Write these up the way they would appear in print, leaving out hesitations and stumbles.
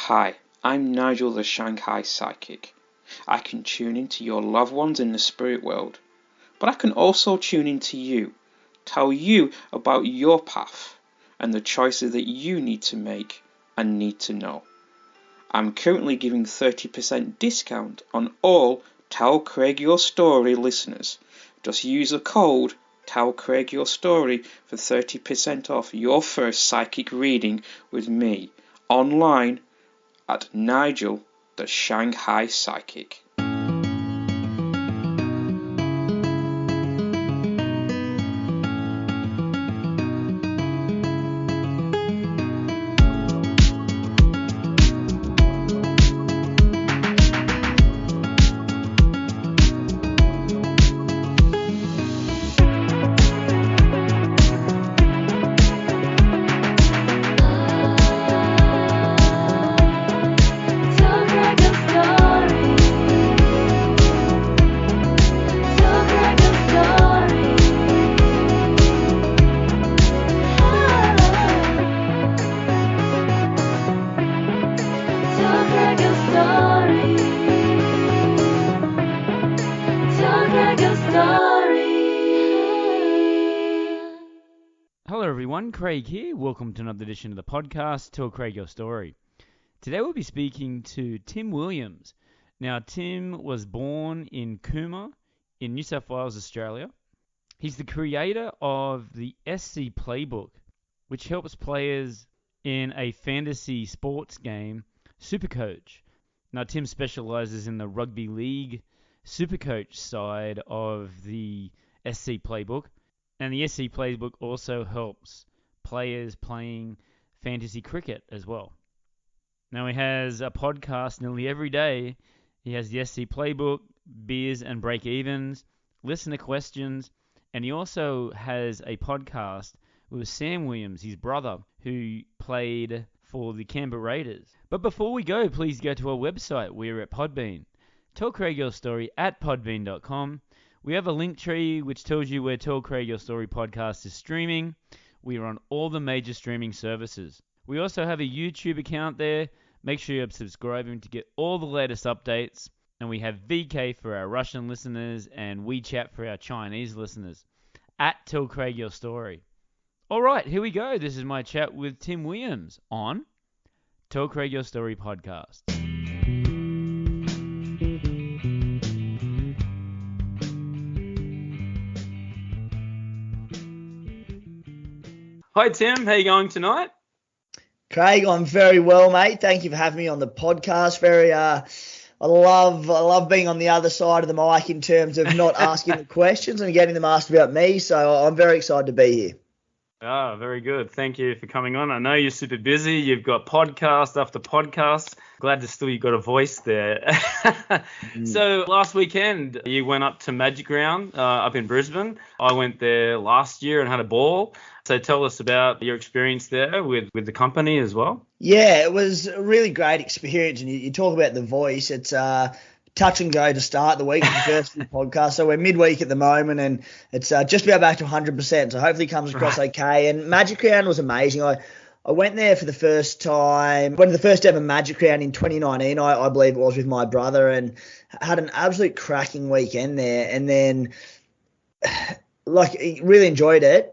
Hi, I'm Nigel the Shanghai Psychic. I can tune into your loved ones in the spirit world, but I can also tune into you, tell you about your path and the choices that you need to make and need to know. I'm currently giving 30% discount on all Tell Craig Your Story listeners. Just use the code Tell Craig Your Story for 30% off your first psychic reading with me online at Nigel the Shanghai Psychic. Craig here. Welcome to another edition of the podcast, Tell Craig Your Story. Today we'll be speaking to Tim Williams. Now, Tim was born in Cooma in New South Wales, Australia. He's the creator of the SC Playbook, which helps players in a fantasy sports game, Supercoach. Now, Tim specializes in the rugby league Supercoach side of the SC Playbook, and the SC Playbook also helps players playing fantasy cricket as well. Now, he has a podcast nearly every day. He has the SC Playbook, Beers and Break Evens, Listener Questions, and he also has a podcast with Sam Williams, his brother, who played for the Canberra Raiders. But before we go, please go to our website. We're at Podbean. Tell Craig Your Story at podbean.com. We have a link tree which tells you where Tell Craig Your Story podcast is streaming. We are on all the major streaming services. We also have a YouTube account there. Make sure you're subscribing to get all the latest updates. And we have VK for our Russian listeners and WeChat for our Chinese listeners. At Tell Craig Your Story. All right, here we go. This is my chat with Tim Williams on Tell Craig Your Story podcast. Hi, Tim. How are you going tonight? Craig, I'm very well, mate. Thank you for having me on the podcast. I love being on the other side of the mic in terms of not asking the questions and getting them asked about me. So I'm very excited to be here. Ah, very good. Thank you for coming on. I know you're super busy. You've got podcast after podcast. Glad to still you got a voice there. So last weekend you went up to Magic Round up in Brisbane. I went there last year and had a ball. So tell us about your experience there with the company as well. Yeah, it was a really great experience. And you talk about the voice. It's touch and go to start the week, the first few podcasts. So we're midweek at the moment, and it's just about back to 100%. So hopefully it comes across okay. And Magic Round was amazing. I went there for the first time, went to the first ever Magic Round in 2019, I believe it was, with my brother, and had an absolute cracking weekend there. And then, really enjoyed it.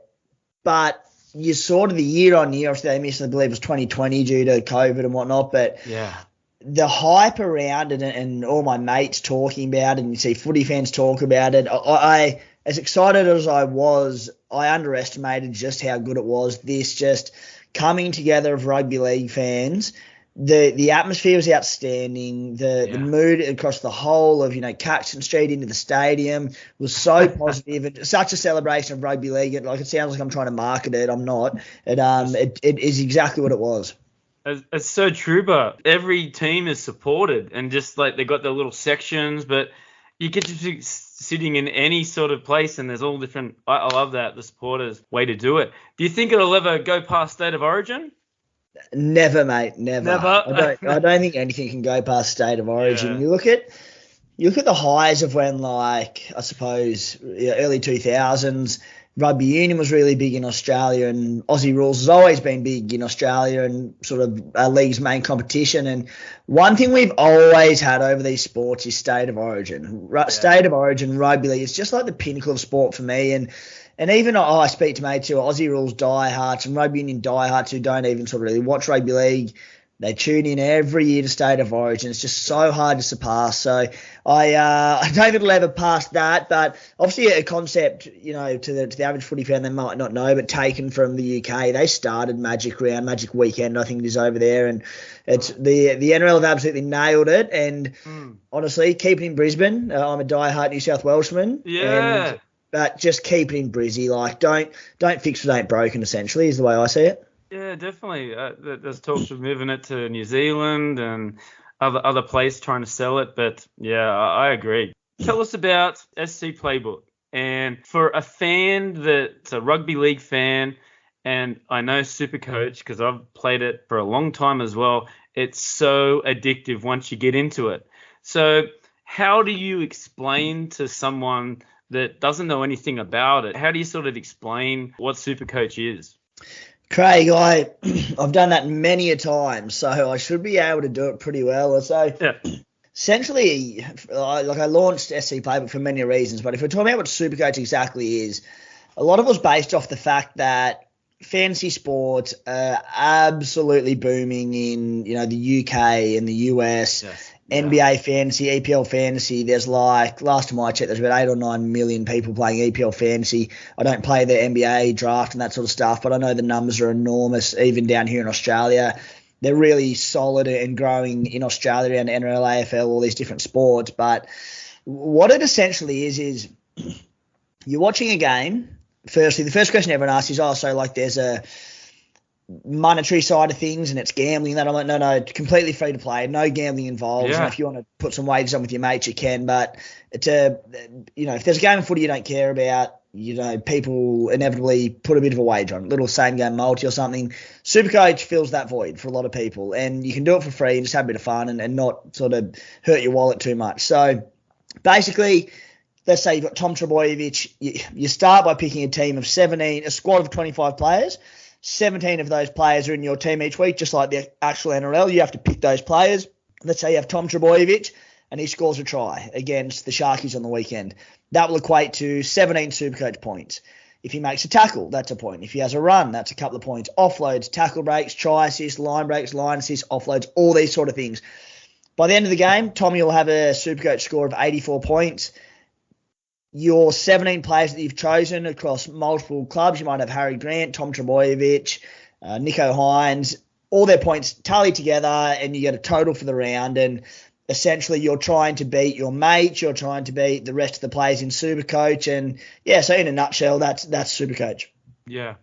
But you sort of the year on year, obviously they missed, I believe it was 2020 due to COVID and whatnot. But yeah, the hype around it and all my mates talking about it, and you see footy fans talk about it, I as excited as I was, I underestimated just how good it was. This just coming together of rugby league fans. The atmosphere was outstanding. The mood across the whole of, Caxton Street into the stadium was so positive. And such a celebration of rugby league. It sounds like I'm trying to market it. I'm not. It is exactly what it was. It's so true, but every team is supported, and just like they got their little sections, but you get to be sitting in any sort of place, and there's all different. I love that, the supporters' way to do it. Do you think it'll ever go past State of Origin? Never, mate. Never. I don't think anything can go past State of Origin. Yeah. You look at the highs of when, I suppose, early 2000s, rugby union was really big in Australia, and Aussie rules has always been big in Australia and sort of our league's main competition. And one thing we've always had over these sports is state of origin. State of origin rugby league is just like the pinnacle of sport for me. And even I speak to mates who are Aussie rules diehards and rugby union diehards who don't even sort of really watch rugby league. They tune in every year to State of Origin. It's just so hard to surpass. So I don't think it'll ever pass that. But obviously a concept, to the average footy fan they might not know, but taken from the UK. They started Magic Round, Magic Weekend, I think it is over there. And it's the NRL have absolutely nailed it. And honestly, keep it in Brisbane. I'm a diehard New South Welshman. Yeah. But just keep it in Brizzy. Like, don't fix what ain't broken, essentially, is the way I see it. Yeah, definitely. There's talks of moving it to New Zealand and other places trying to sell it. But, yeah, I agree. Tell us about SC Playbook. And for a fan that's a rugby league fan, and I know Supercoach because I've played it for a long time as well, it's so addictive once you get into it. So how do you explain to someone that doesn't know anything about it? How do you sort of explain what Supercoach is? Craig, I've done that many a time, so I should be able to do it pretty well. So essentially, I launched SC Playbook for many reasons, but if we're talking about what Supercoach exactly is, a lot of it was based off the fact that fantasy sports are absolutely booming in the UK and the US. Yes. NBA fantasy, EPL fantasy, there's last time I checked, there's about 8 or 9 million people playing EPL fantasy. I don't play the NBA draft and that sort of stuff, but I know the numbers are enormous, even down here in Australia. They're really solid and growing in Australia and NRL, AFL, all these different sports. But what it essentially is you're watching a game. Firstly, the first question everyone asks is, there's a monetary side of things and it's gambling that. I'm like, no, completely free to play, no gambling involved. Yeah. And if you want to put some wagers on with your mates, you can, but it's if there's a game of footy you don't care about, people inevitably put a bit of a wager on, little same game multi or something. Supercoach fills that void for a lot of people, and you can do it for free and just have a bit of fun and not sort of hurt your wallet too much. So basically, let's say you've got Tom Trbojevic, you start by picking a squad of 25 players. 17 of those players are in your team each week, just like the actual NRL. You have to pick those players. Let's say you have Tom Trbojevic and he scores a try against the Sharkies on the weekend. That will equate to 17 Supercoach points. If he makes a tackle, that's a point. If he has a run, that's a couple of points. Offloads, tackle breaks, try assists, line breaks, line assists, offloads, all these sort of things. By the end of the game, Tommy will have a Supercoach score of 84 points. Your 17 players that you've chosen across multiple clubs, you might have Harry Grant, Tom Trbojevic, Nico Hines, all their points tally together and you get a total for the round. And essentially you're trying to beat your mates, you're trying to beat the rest of the players in Supercoach. And yeah, so in a nutshell, that's Supercoach. Yeah.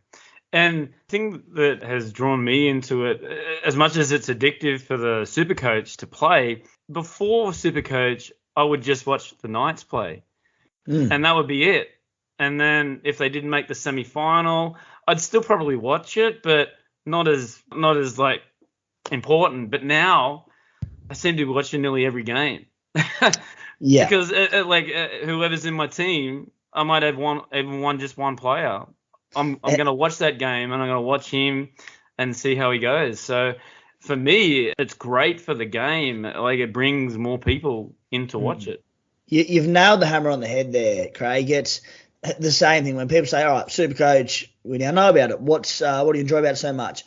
And the thing that has drawn me into it, as much as it's addictive for the Supercoach to play, before Supercoach, I would just watch the Knights play. And that would be it. And then if they didn't make the semi-final, I'd still probably watch it, but not as important. But now I seem to be watching nearly every game. Yeah. Because whoever's in my team, I might have just one player. I'm going to watch that game and I'm going to watch him and see how he goes. So for me, it's great for the game. It brings more people in to watch it. You've nailed the hammer on the head there, Craig. It's the same thing when people say, all right, Supercoach, we now know about it. What do you enjoy about it so much?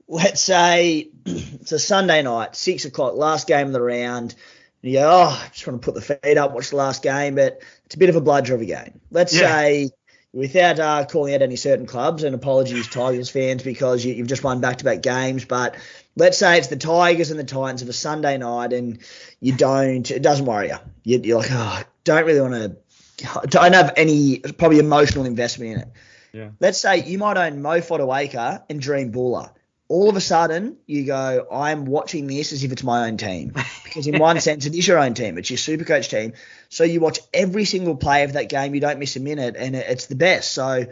Let's say it's a Sunday night, 6 o'clock, last game of the round. And you go, I just want to put the feet up, watch the last game, but it's a bit of a bludger of a game. Let's say, without calling out any certain clubs, and apologies Tigers fans because you've just won back-to-back games, but let's say it's the Tigers and the Titans of a Sunday night and it doesn't worry you. You're like, don't have any probably emotional investment in it. Yeah. Let's say you might own Mo Fotuaika and Dream Buller. All of a sudden you go, I'm watching this as if it's my own team. Because in one sense it is your own team. It's your Supercoach team. So you watch every single play of that game. You don't miss a minute and it's the best. So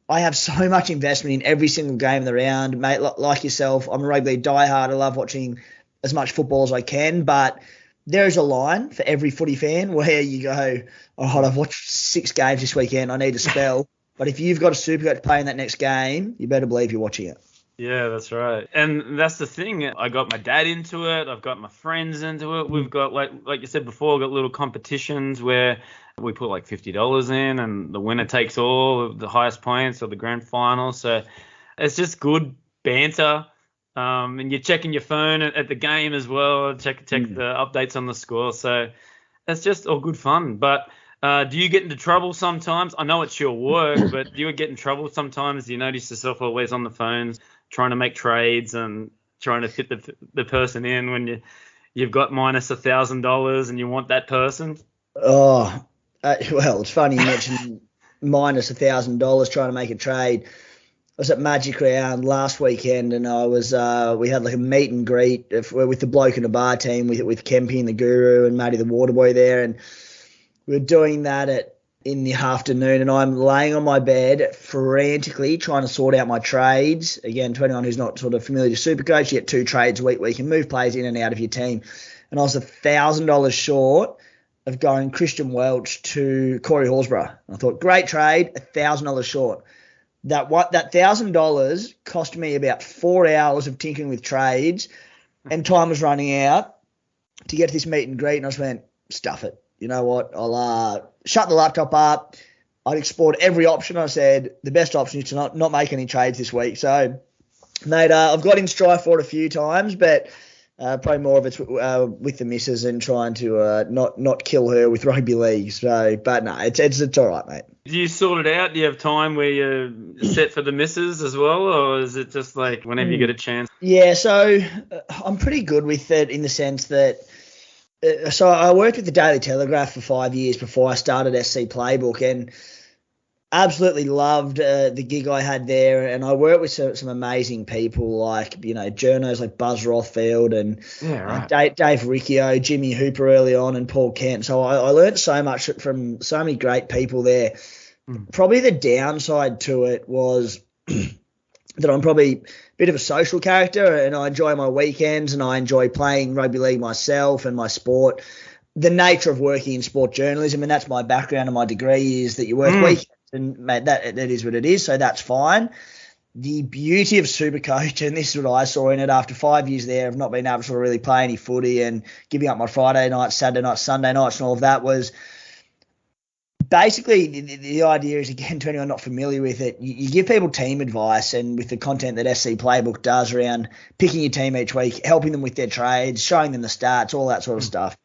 I have so much investment in every single game of the round, mate. Like yourself, I'm a rugby diehard. I love watching as much football as I can, but there is a line for every footy fan where you go, I've watched 6 games this weekend. I need a spell. But if you've got a Supercoach playing that next game, you better believe you're watching it. Yeah, that's right. And that's the thing. I got my dad into it. I've got my friends into it. We've got, like you said before, got little competitions where we put like $50 in and the winner takes all of the highest points or the grand final. So it's just good banter. And you're checking your phone at the game as well. Check the updates on the score. So it's just all good fun. But do you get into trouble sometimes? I know it's your work, but do you get in trouble sometimes? Do you notice yourself always on the phones trying to make trades and trying to fit the person in when you've got minus $1,000 and you want that person? Oh, well, it's funny you mentioned minus $1,000 trying to make a trade. I was at Magic Round last weekend, and I was we had like a meet and greet with the Bloke in a Bar team with Kempy and the Guru and Matty the Waterboy there, and we were doing that in the afternoon, and I'm laying on my bed frantically trying to sort out my trades. Again, to anyone who's not sort of familiar with Supercoach, you get 2 trades a week where you can move players in and out of your team. And I was $1,000 short of going Christian Welch to Corey Horsburgh. I thought, great trade, $1,000 short. That $1,000 cost me about 4 hours of tinkering with trades, and time was running out to get to this meet and greet, and I just went, stuff it. You know what? I'll shut the laptop up. I'd explored every option. I said the best option is to not make any trades this week. So, mate, I've got in strife for it a few times, but probably more of it's with the missus and trying to not kill her with rugby league. So, but no, it's all right, mate. Do you sort it out? Do you have time where you're set for the missus as well, or is it just like whenever you get a chance? Yeah, so I'm pretty good with it in the sense that. So I worked with the Daily Telegraph for 5 years before I started SC Playbook, and absolutely loved the gig I had there. And I worked with some amazing people like, journos like Buzz Rothfield and Dave Riccio, Jimmy Hooper early on, and Paul Kent. So I learned so much from so many great people there. Probably the downside to it was that I'm probably a bit of a social character, and I enjoy my weekends and I enjoy playing rugby league myself and my sport. The nature of working in sport journalism, and that's my background and my degree, is that you work weekends, and mate, that is what it is, so that's fine. The beauty of Supercoach, and this is what I saw in it after 5 years there of not being able to really play any footy and giving up my Friday nights, Saturday nights, Sunday nights and all of that, was basically, the idea is, again, to anyone not familiar with it, you give people team advice, and with the content that SC Playbook does around picking your team each week, helping them with their trades, showing them the stats, all that sort of stuff.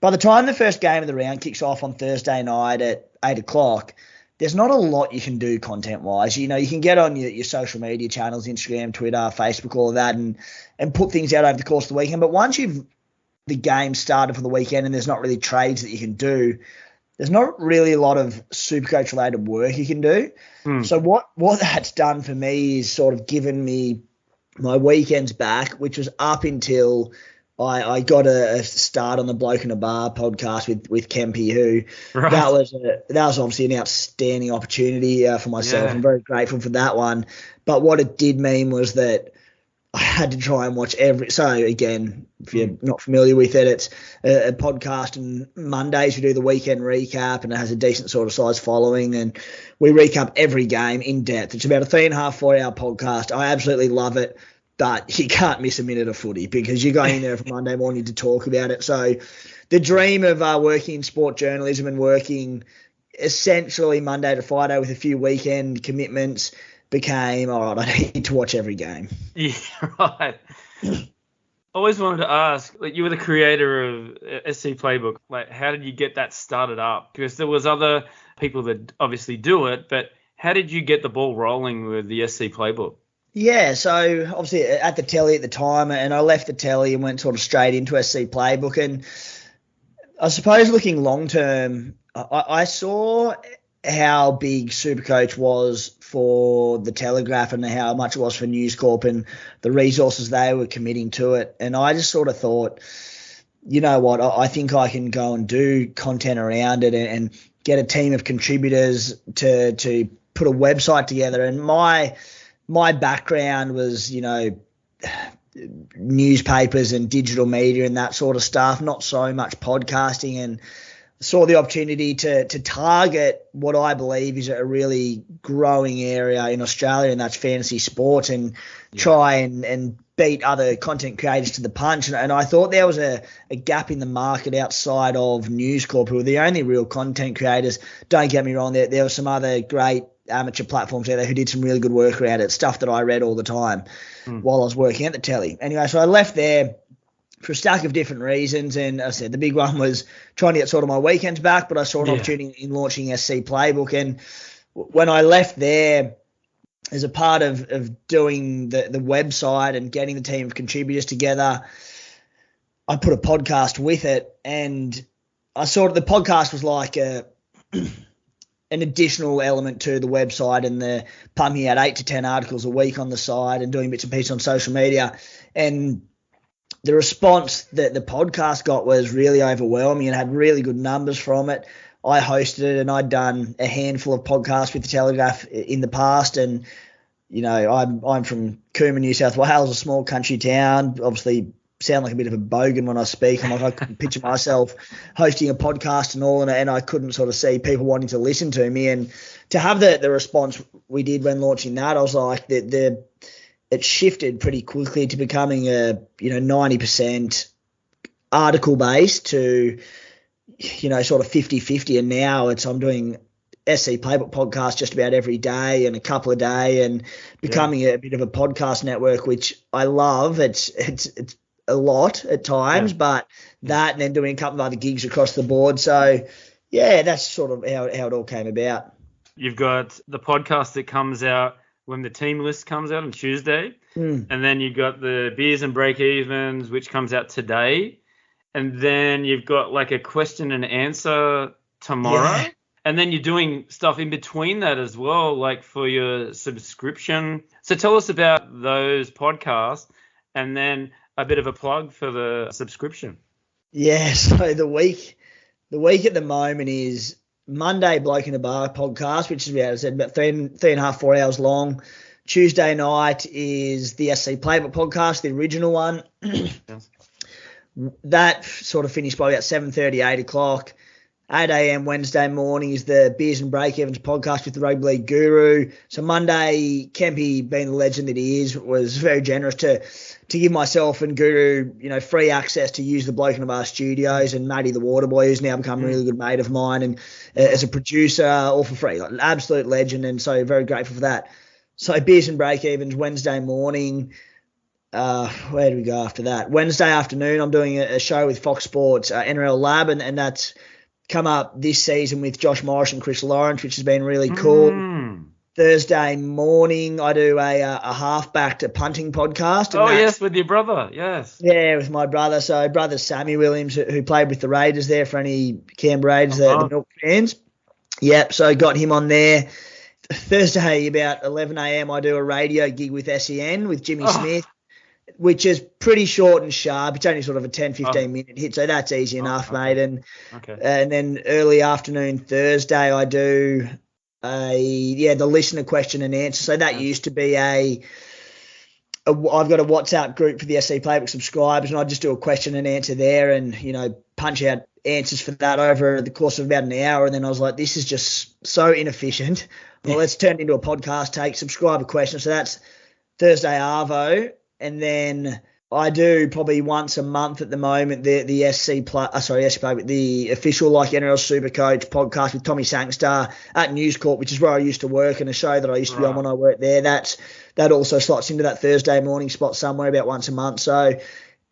By the time the first game of the round kicks off on Thursday night at 8 o'clock, there's not a lot you can do content-wise. You can get on your social media channels, Instagram, Twitter, Facebook, all of that, and put things out over the course of the weekend. But once the game started for the weekend and there's not really trades that you can do, there's not really a lot of Supercoach related work you can do. So what that's done for me is sort of given me my weekends back, which was up until I got a start on the Bloke in a Bar podcast with Kempy, who that was obviously an outstanding opportunity for myself. I'm very grateful for that one. But what it did mean was that I had to try and watch so again, if you're not familiar with it, it's a podcast, and Mondays we do the weekend recap, and it has a decent sort of size following, and we recap every game in depth. It's about a 3.5, 4 hour podcast. I absolutely love it, but you can't miss a minute of footy because you're going in there for Monday morning to talk about it. So the dream of working in sport journalism and working essentially Monday to Friday with a few weekend commitments became, all right, I need to watch every game. Yeah, right. I always wanted to ask, you were the creator of SC Playbook. How did you get that started up? Because there was other people that obviously do it, but how did you get the ball rolling with the SC Playbook? Yeah, so obviously at the telly at the time, and I left the telly and went sort of straight into SC Playbook. And I suppose looking long term, I saw how big Supercoach was for the Telegraph and how much it was for News Corp and the resources they were committing to it. And I just sort of thought, you know what, I think I can go and do content around it and get a team of contributors to put a website together. And my background was, newspapers and digital media and that sort of stuff, not so much podcasting. And saw the opportunity to target what I believe is a really growing area in Australia, and that's fantasy sport, and try and beat other content creators to the punch. And I thought there was a gap in the market outside of News Corp, who were the only real content creators. Don't get me wrong, there were some other great amateur platforms out there who did some really good work around it, stuff that I read all the time while I was working at the telly. Anyway, so I left there for a stack of different reasons, and as I said, the big one was trying to get sort of my weekends back, but I saw an opportunity in launching SC Playbook. And when I left there, as a part of doing the website and getting the team of contributors together, I put a podcast with it, and I saw the podcast was like an additional element to the website, and the pumping out 8 to 10 articles a week on the side and doing bits and pieces on social media. And the response that the podcast got was really overwhelming and had really good numbers from it. I hosted it, and I'd done a handful of podcasts with the Telegraph in the past. And, you know, I'm from Cooma, New South Wales, a small country town. Obviously sound like a bit of a bogan when I speak. I'm like, I couldn't picture myself hosting a podcast and all, and I couldn't sort of see people wanting to listen to me. And to have the response we did when launching that, I was like, it shifted pretty quickly to becoming a 90% article based to sort of 50-50, and now I'm doing SC Playbook podcast just about every day and a couple a day, and becoming a bit of a podcast network, which I love. It's a lot at times, but that, and then doing a couple of other gigs across the board. So that's sort of how it all came about. You've got the podcast that comes out when the team list comes out on Tuesday. And then you've got the Beers and Break Evens, which comes out today. And then you've got like a question and answer tomorrow. Yeah. And then you're doing stuff in between that as well, like for your subscription. So tell us about those podcasts, and then a bit of a plug for the subscription. Yeah, so the week at the moment is Monday, Bloke in a Bar podcast, which is about 3.5, 4 hours long. Tuesday night is the SC Playbook podcast, the original one. Yes. That sort of finished by about 7:30, 8 o'clock. 8 a.m. Wednesday morning is the Beers and Break Evens podcast with the Rugby League Guru. So Monday, Kempy, being the legend that he is, was very generous to give myself and Guru, free access to use the Bloke in a Bar studios, and Matty the Waterboy, who's now become a really good mate of mine, and as a producer, all for free, like an absolute legend, and so very grateful for that. So Beers and Break Evens Wednesday morning. Where do we go after that? Wednesday afternoon, I'm doing a show with Fox Sports, NRL Lab, and that's come up this season with Josh Morris and Chris Lawrence, which has been really cool. Thursday morning, I do a halfback to punting podcast. And yes, with your brother, yes. Yeah, with my brother. So brother Sammy Williams, who played with the Raiders there, for any Canberra Raiders, the Milk fans. Yep, so got him on there. Thursday, about 11 a.m., I do a radio gig with SEN with Jimmy Smith, which is pretty short and sharp. It's only sort of a 10, 15-minute hit, so that's easy enough, mate. And then early afternoon Thursday, I do the listener question and answer. So that used to be I've got a WhatsApp group for the SC Playbook subscribers, and I just do a question and answer there, and punch out answers for that over the course of about an hour. And then I was like, this is just so inefficient. Well, let's turn it into a podcast, take subscriber questions. So that's Thursday Arvo. And then I do probably once a month at the moment the SC Playbook, the official NRL Supercoach podcast with Tommy Sangster at News Corp, which is where I used to work, and a show that I used to be on when I worked there. That also slots into that Thursday morning spot somewhere about once a month. So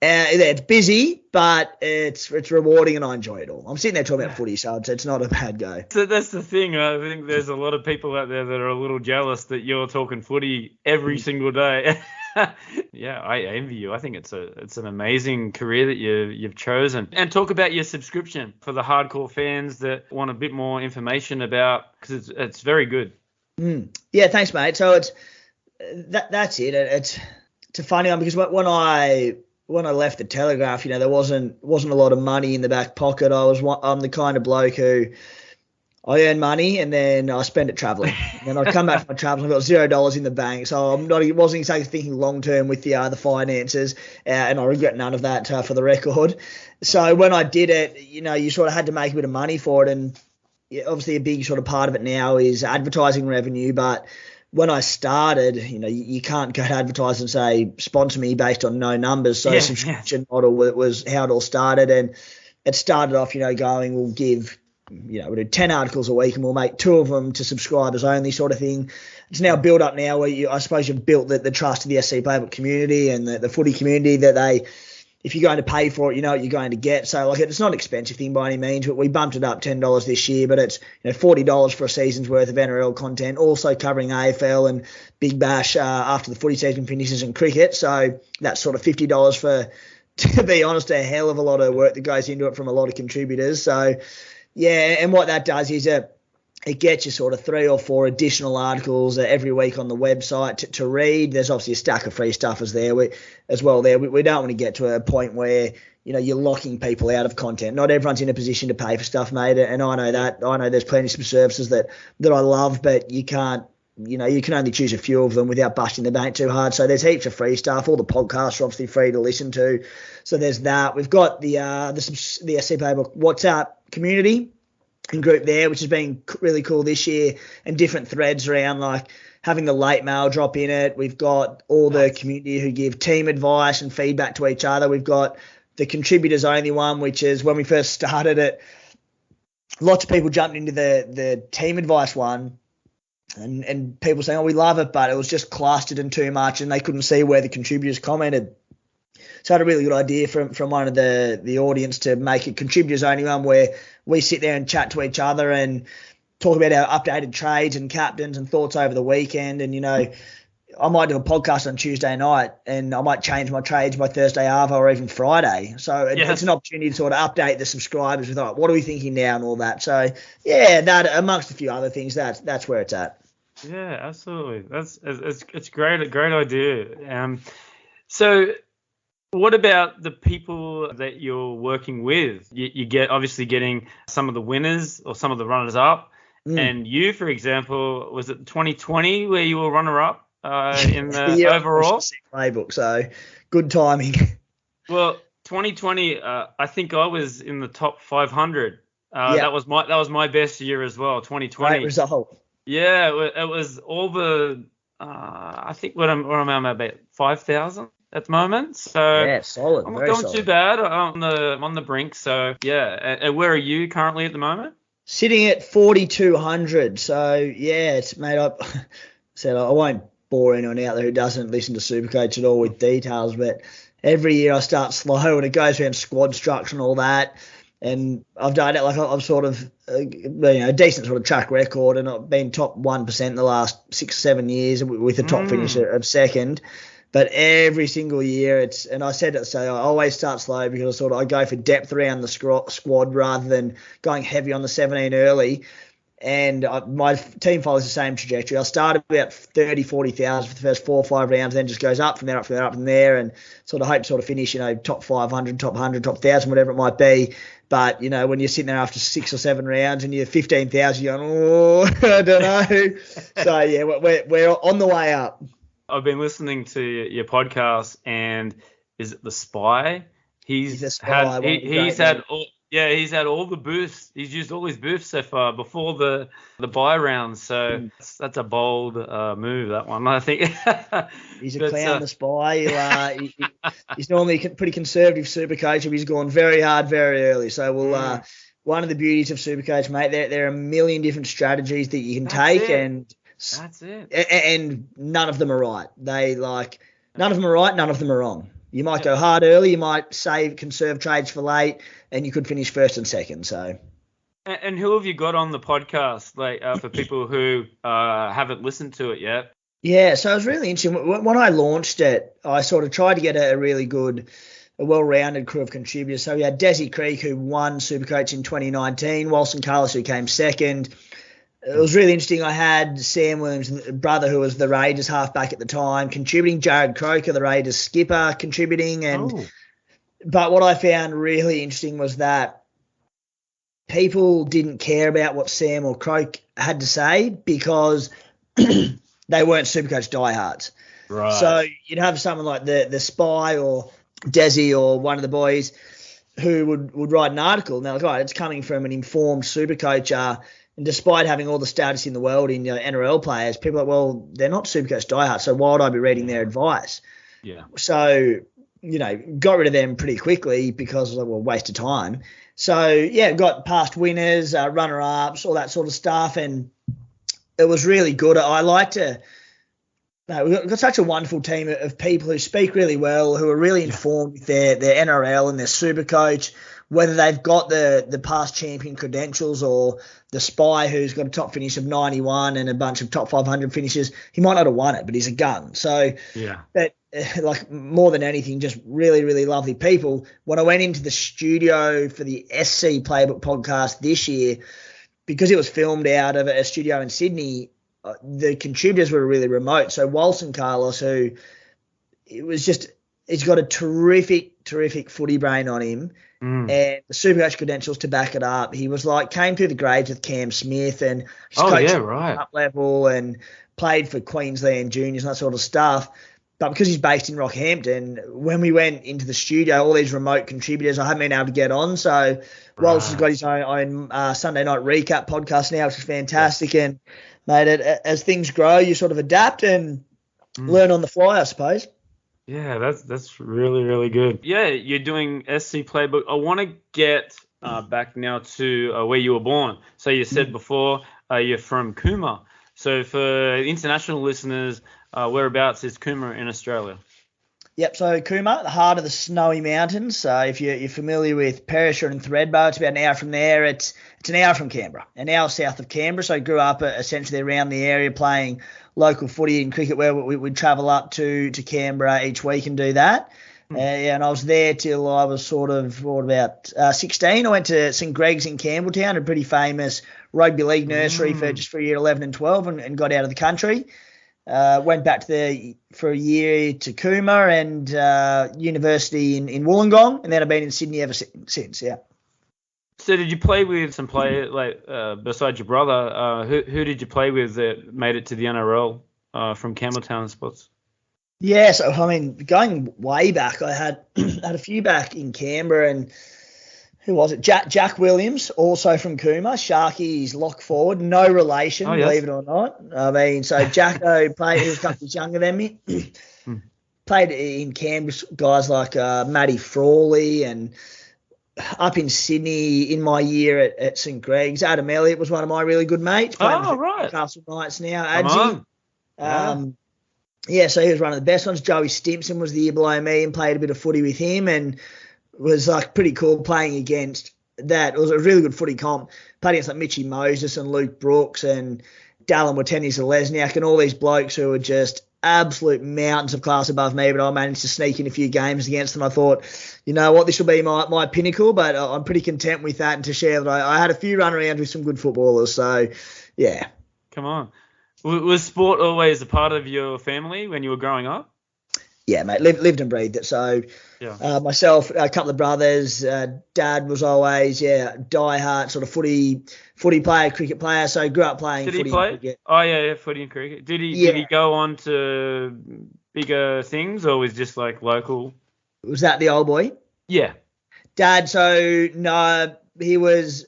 it's busy, but it's rewarding, and I enjoy it all. I'm sitting there talking about footy, so it's not a bad go. So that's the thing. I think there's a lot of people out there that are a little jealous that you're talking footy every single day. Yeah, I envy you. I think it's an amazing career that you've chosen. And talk about your subscription for the hardcore fans that want a bit more information about, because it's very good. Yeah, thanks, mate. So that's it. It's a funny one, because when I left the Telegraph, there wasn't a lot of money in the back pocket. I'm the kind of bloke who I earn money and then I spend it traveling. And then I come back from my travels, I've got $0 in the bank. So wasn't exactly thinking long term with the finances, and I regret none of that for the record. So when I did it, you sort of had to make a bit of money for it, and obviously a big sort of part of it now is advertising revenue. But when I started, you can't go to advertise and say sponsor me based on no numbers. So subscription model was how it all started, and it started off, going, we'll give. We'll do 10 articles a week and we'll make 2 of them to subscribers only sort of thing. It's now built up now where I suppose you've built the trust of the SC Playbook community and the footy community that if you're going to pay for it, you know what you're going to get. So it's not an expensive thing by any means, but we bumped it up $10 this year, but it's $40 for a season's worth of NRL content, also covering AFL and Big Bash after the footy season finishes and cricket. So that's sort of $50 for, to be honest, a hell of a lot of work that goes into it from a lot of contributors. So yeah, and what that does is it gets you sort of 3 or 4 additional articles every week on the website to read. There's obviously a stack of free stuff there. We don't want to get to a point where you're locking people out of content. Not everyone's in a position to pay for stuff, mate, and I know that. I know there's plenty of services that I love, but you can't. You can only choose a few of them without busting the bank too hard. So there's heaps of free stuff. All the podcasts are obviously free to listen to. So there's that. We've got the SC Playbook WhatsApp community and group there, which has been really cool this year, and different threads around like having the late mail drop in it. We've got all the community who give team advice and feedback to each other. We've got the contributors only one, which is when we first started it, lots of people jumped into the team advice one. And people saying, oh, we love it, but it was just clustered and too much, and they couldn't see where the contributors commented. So I had a really good idea from one of the audience to make a contributors only one where we sit there and chat to each other and talk about our updated trades and captains and thoughts over the weekend. And, I might do a podcast on Tuesday night and I might change my trades by Thursday Arvo or even Friday. So it's an opportunity to sort of update the subscribers with, what are we thinking now and all that. So, yeah, that amongst a few other things, that's where it's at. Yeah, absolutely. It's great, a great idea. So what about the people that you're working with? You get obviously getting some of the winners or some of the runners up. And you, for example, was it 2020 where you were runner up in the overall playbook? So good timing. Well, 2020, I think I was in the top 500. That was my best year as well. 2020. Great result. Yeah, it was all the. I think what I'm about 5,000 at the moment. So yeah, solid. I'm not going too bad. I'm on the brink. So yeah, and where are you currently at the moment? Sitting at 4,200. So yeah, it's made up. Said I won't bore anyone out there who doesn't listen to Supercoach at all with details, but every year I start slow and it goes around squad structure and all that. And I've done it like I've sort of, a decent sort of track record, and I've been top 1% in the last 6 or 7 years with a top finish of second. But every single year and I said it, so I always start slow because I go for depth around the squad rather than going heavy on the 17 early. And my team follows the same trajectory. I start about 30, 40,000 for the first 4 or 5 rounds, then just goes up from there, and sort of hope to finish, top 500, top 100, top 1,000, whatever it might be. But, when you're sitting there after 6 or 7 rounds and you're 15,000, you're going, oh, I don't know. So, yeah, we're on the way up. I've been listening to your podcast, and is it The Spy? He's had all the boosts. He's used all his boosts so far before the buy rounds. So that's a bold move, that one, I think. He's a clown, The Spy. He's normally pretty conservative Supercoach. He's gone very hard very early. So one of the beauties of Supercoach, mate, there are a million different strategies that you can take, and that's it. And none of them are right. None of them are right. None of them are wrong. You might go hard early. You might conserve trades for late, and you could finish first and second. So. And who have you got on the podcast, for people who haven't listened to it yet? Yeah, so it was really interesting. When I launched it, I sort of tried to get a really good, a well-rounded crew of contributors. So we had Desi Creek, who won Supercoach in 2019, Walson Carlos, who came second. It was really interesting. I had Sam Williams' brother, who was the Raiders halfback at the time, contributing. Jared Croker, the Raiders skipper, contributing. But what I found really interesting was that people didn't care about what Sam or Croak had to say because they weren't Supercoach diehards. Right. So you'd have someone like the Spy or Desi or one of the boys who would write an article, and they're like, it's coming from an informed Supercoach, and despite having all the status in the world in NRL players, people are like, well, they're not Supercoach diehards, so why would I be reading their advice? Yeah. So, got rid of them pretty quickly because, waste of time. So, yeah, got past winners, runner-ups, all that sort of stuff, and it was really good. I like to we've got such a wonderful team of people who speak really well, who are really informed with their NRL and their Supercoach, whether they've got the past champion credentials or the Spy who's got a top finish of 91 and a bunch of top 500 finishes. He might not have won it, but he's a gun. So, but like more than anything, just really, really lovely people. When I went into the studio for the SC Playbook podcast this year, because it was filmed out of a studio in Sydney, the contributors were really remote. So Walson Carlos, he's got a terrific footy brain on him, and the Supercoach credentials to back it up. He was came through the grades with Cam Smith and coached up level and played for Queensland juniors and that sort of stuff. But because he's based in Rockhampton, when we went into the studio, all these remote contributors, I haven't been able to get on. So Walsh has got his own Sunday night recap podcast now, which is fantastic. And mate, as things grow, you sort of adapt and learn on the fly, I suppose. Yeah, that's really, really good. Yeah, you're doing SC Playbook. I want to get back now to where you were born. So you said before you're from Cooma. So for international listeners, whereabouts is Cooma in Australia? Yep, so Cooma, the heart of the Snowy Mountains. So if you're familiar with Perisher and Thredbo, it's about an hour from there. It's an hour from Canberra, an hour south of Canberra. So I grew up essentially around the area playing local footy and cricket where we'd travel up to Canberra each week and do that. And I was there till I was sort of, about 16. I went to St Greg's in Campbelltown, a pretty famous rugby league nursery for year 11 and 12 and got out of the country. Went back for a year to Cooma and university in Wollongong, and then I've been in Sydney ever since. Yeah. So did you play with some players besides your brother? Who did you play with that made it to the NRL from Campbelltown spots? Yeah, so I mean, going way back, I had a few back in Canberra, and who was it? Jack Williams, also from Cooma. Sharky's lock forward, no relation, believe it or not. I mean, so Jacko played, he was a couple years younger than me. Played in Canberra, guys like Matty Frawley, and up in Sydney in my year at St Greg's. Adam Elliott was one of my really good mates. Newcastle Knights now. Adji. Yeah, so he was one of the best ones. Joey Stimpson was the year below me and played a bit of footy with him and was pretty cool playing against that. It was a really good footy comp. Played against Mitchy Moses and Luke Brooks and Dallin Watene-Zelezniak and all these blokes who were just absolute mountains of class above me, but I managed to sneak in a few games against them. I thought, you know what, this will be my pinnacle, but I'm pretty content with that and to share that I had a few run around with some good footballers. So, yeah. Come on. Was sport always a part of your family when you were growing up? Yeah, mate, lived and breathed it. So myself, a couple of brothers, dad was always, diehard sort of footy player, cricket player. So I grew up playing footy. Did he play? And cricket. Oh, yeah, footy and cricket. Did he go on to bigger things or was just local? Was that the old boy? Yeah. Dad, so no, he was,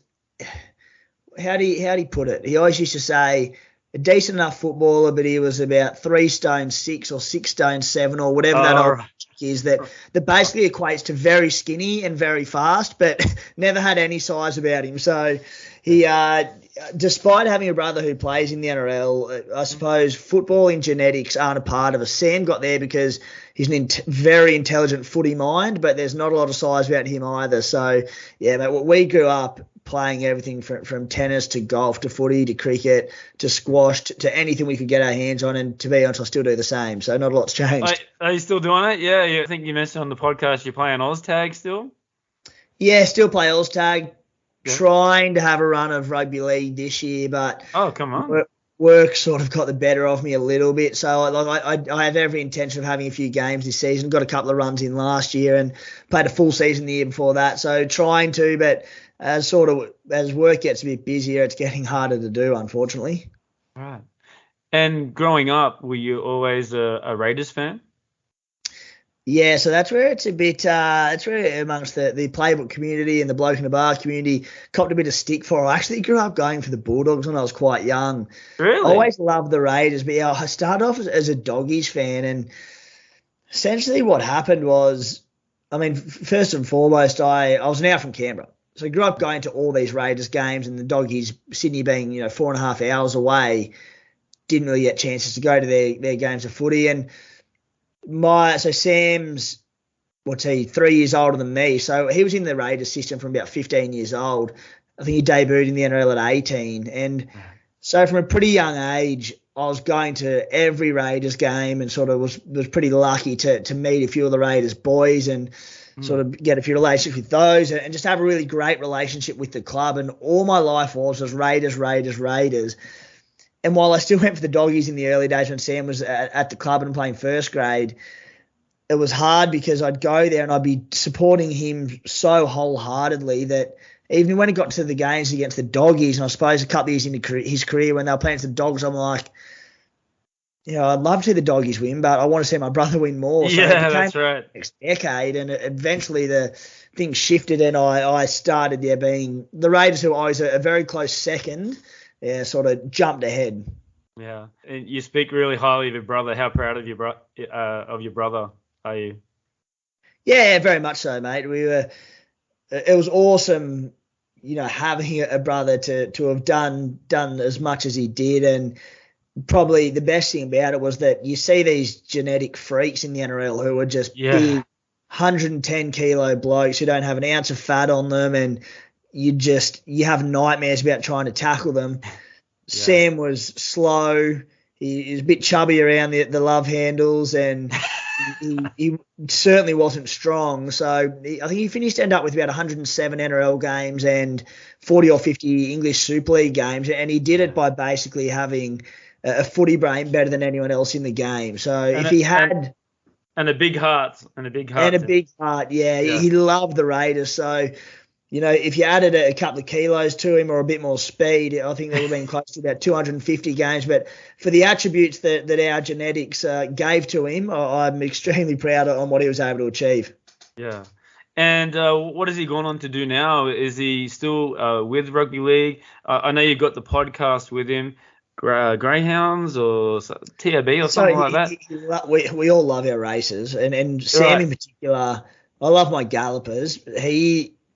how'd he put it? He always used to say, a decent enough footballer, but he was about 3 stone 6 or 6 stone 7 or whatever that old is that basically equates to very skinny and very fast, but never had any size about him. So he, despite having a brother who plays in the NRL, I suppose football and genetics aren't a part of us. Sam got there because he's an very intelligent footy mind, but there's not a lot of size about him either. So, yeah, mate, we grew up playing everything from tennis to golf to footy to cricket to squash to anything we could get our hands on. And to be honest, I still do the same. So not a lot's changed. Are you still doing it? Yeah, I think you mentioned on the podcast you're playing Oztag still? Yeah, still play Oztag. Yeah. Trying to have a run of rugby league this year, but oh, come on. work sort of got the better of me a little bit. So I have every intention of having a few games this season. Got a couple of runs in last year and played a full season the year before that. So trying to, but as work gets a bit busier, it's getting harder to do, unfortunately. Right. And growing up, were you always a Raiders fan? Yeah, so that's where it's a bit, that's where amongst the playbook community and the bloke in the bar community copped a bit of stick for. I actually grew up going for the Bulldogs when I was quite young. Really? I always loved the Raiders, but yeah, I started off as a Doggies fan, and essentially what happened was, I mean, first and foremost, I was now from Canberra. So I grew up going to all these Raiders games, and the Doggies, Sydney being, 4.5 hours away, didn't really get chances to go to their games of footy. And so Sam's, 3 years older than me. So he was in the Raiders system from about 15 years old. I think he debuted in the NRL at 18. And so from a pretty young age, I was going to every Raiders game and sort of was pretty lucky to meet a few of the Raiders boys and sort of get a few relationships with those and just have a really great relationship with the club. And all my life was Raiders, Raiders, Raiders. And while I still went for the Doggies in the early days when Sam was at the club and playing first grade, it was hard because I'd go there and I'd be supporting him so wholeheartedly that even when he got to the games against the Doggies, and I suppose a couple of years into his career when they were playing against the Dogs, I'm like, I'd love to see the Doggies win, but I want to see my brother win more. So yeah, that's right. Next decade, and eventually the things shifted, and I started being the Raiders, who were always a very close second. Yeah, sort of jumped ahead. Yeah, and you speak really highly of your brother. How proud of your brother are you? Yeah, very much so, mate. It was awesome, having a brother to have done as much as he did, and probably the best thing about it was that you see these genetic freaks in the NRL who are just big, 110 kilo blokes who don't have an ounce of fat on them, and you have nightmares about trying to tackle them. Yeah. Sam was slow. He was a bit chubby around the love handles, and he certainly wasn't strong. So I think he finished end up with about 107 NRL games and 40 or 50 English Super League games, and he did it by basically having a footy brain better than anyone else in the game. So and a big heart. Yeah. He loved the Raiders. So, if you added a couple of kilos to him or a bit more speed, I think they would have been close to about 250 games. But for the attributes that our genetics gave to him, I'm extremely proud on what he was able to achieve. Yeah. And what has he gone on to do now? Is he still with Rugby League? I know you've got the podcast with him, Greyhounds or TAB or something like that. We all love our races, and Sam in particular. I love my gallopers.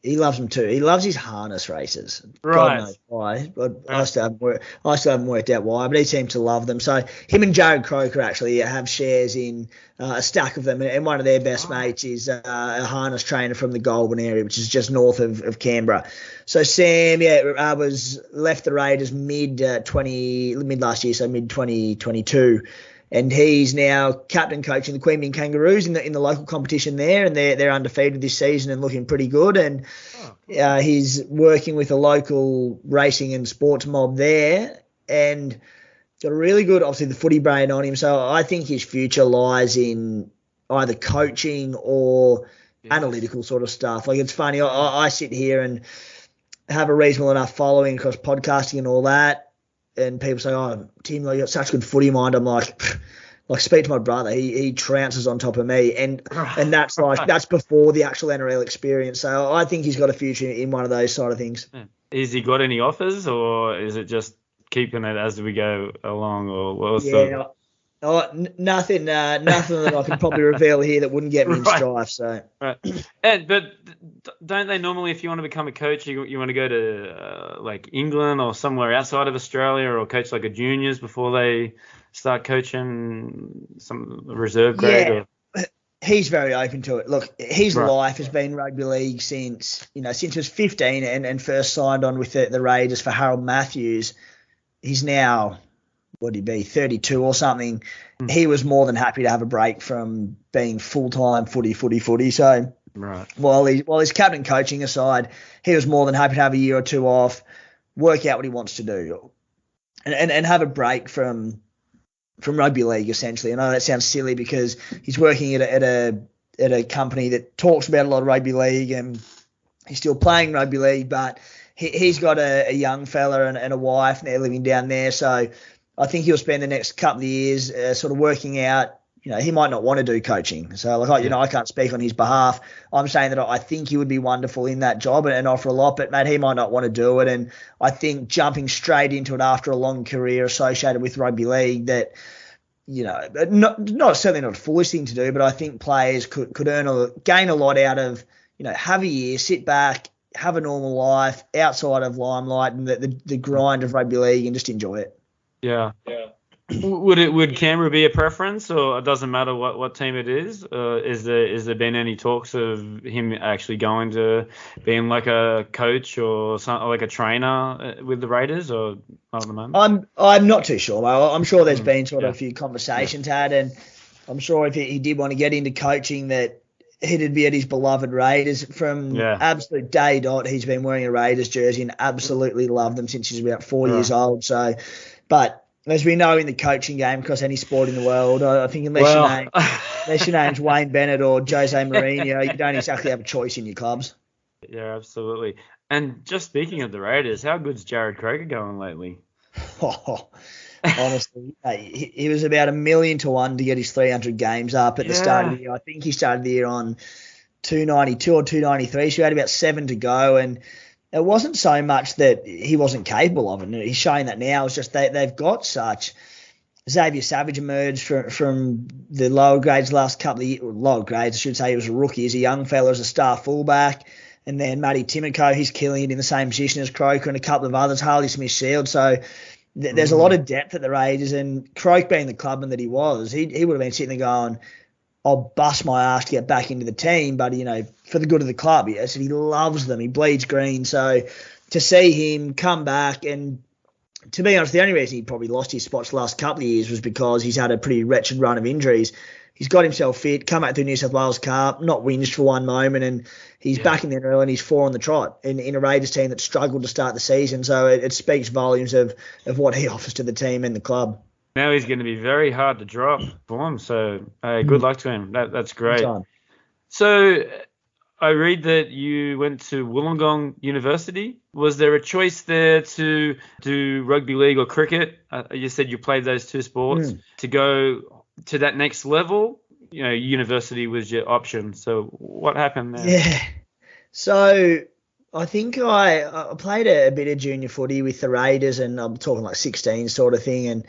He loves them too. He loves his harness races. Right. God knows why. But I still haven't worked out why, but he seems to love them. So him and Jared Croker actually have shares in a stack of them, and one of their best mates is a harness trainer from the Goulburn area, which is just north of Canberra. So Sam, was left the Raiders mid last year, so mid 2022. And he's now captain coaching the Queanbeyan Kangaroos in the local competition there, and they're undefeated this season and looking pretty good. And he's working with a local racing and sports mob there, and got a really good, obviously, the footy brain on him. So I think his future lies in either coaching or analytical sort of stuff. Like, it's funny, I sit here and have a reasonable enough following across podcasting and all that. And people say, Tim, you got such good footy mind. I'm like speak to my brother. He trounces on top of me. And that's that's before the actual NRL experience. So I think he's got a future in one of those side of things. Has he got any offers, or is it just keeping it as we go along? Or what's nothing that I can probably reveal here that wouldn't get me in strife. So, right. But don't they normally, if you want to become a coach, you want to go to like England or somewhere outside of Australia, or coach like a juniors before they start coaching some reserve grade? Yeah. He's very open to it. Look, his life has been rugby league since he was 15 and first signed on with the Raiders for Harold Matthews. He's now, what would he be, 32 or something. He was more than happy to have a break from being full-time footy. So while he's captain coaching aside, he was more than happy to have a year or two off, work out what he wants to do. and have a break from rugby league, essentially. I know that sounds silly because he's working at a company that talks about a lot of rugby league, and he's still playing rugby league, but he's got a young fella and a wife, and they're living down there. So I think he'll spend the next couple of years sort of working out. He might not want to do coaching. So, I can't speak on his behalf. I'm saying that I think he would be wonderful in that job and offer a lot, but, mate, he might not want to do it. And I think jumping straight into it after a long career associated with rugby league that, certainly not a foolish thing to do, but I think players could gain a lot out of, have a year, sit back, have a normal life outside of limelight and the grind of rugby league and just enjoy it. Yeah. Would Canberra be a preference, or it doesn't matter what team it is? Is there been any talks of him actually going to being like a coach or something, like a trainer with the Raiders, or not at the moment? I'm not too sure. I'm sure there's been sort of a few conversations had, and I'm sure if he did want to get into coaching that he'd be at his beloved Raiders from absolute day dot. He's been wearing a Raiders jersey and absolutely loved them since he's about 4 years old. So, but as we know in the coaching game, across any sport in the world, I think unless your name's Wayne Bennett or Jose Mourinho, you don't exactly have a choice in your clubs. Yeah, absolutely. And just speaking of the Raiders, how good's Jared Croker going lately? Honestly, he was about 1,000,000 to 1 to get his 300 games up at the start of the year. I think he started the year on 292 or 293, so he had about 7 to go, and it wasn't so much that he wasn't capable of it. He's showing that now. It's just they've got such. Xavier Savage emerged from the lower grades last couple of years. Lower grades, I should say. He was a rookie. He's a young fella as a star fullback. And then Matty Timoko, he's killing it in the same position as Croker and a couple of others, Harley Smith-Shield. So there's a lot of depth at the Raiders. And Croker being the clubman that he was, he would have been sitting there going, I'll bust my ass to get back into the team, but, for the good of the club. I said he loves them. He bleeds green. So to see him come back, and to be honest, the only reason he probably lost his spots the last couple of years was because he's had a pretty wretched run of injuries. He's got himself fit, come out through New South Wales Cup, not whinged for one moment, and he's back in the NRL and he's 4 on the trot in a Raiders team that struggled to start the season. So it speaks volumes of what he offers to the team and the club. Now he's going to be very hard to drop for him, so good luck to him. That's great. So I read that you went to Wollongong University. Was there a choice there to do rugby league or cricket? You said you played those two sports. To go to that next level, university was your option. So what happened there? Yeah. So I think I played a bit of junior footy with the Raiders, and I'm talking like 16 sort of thing, and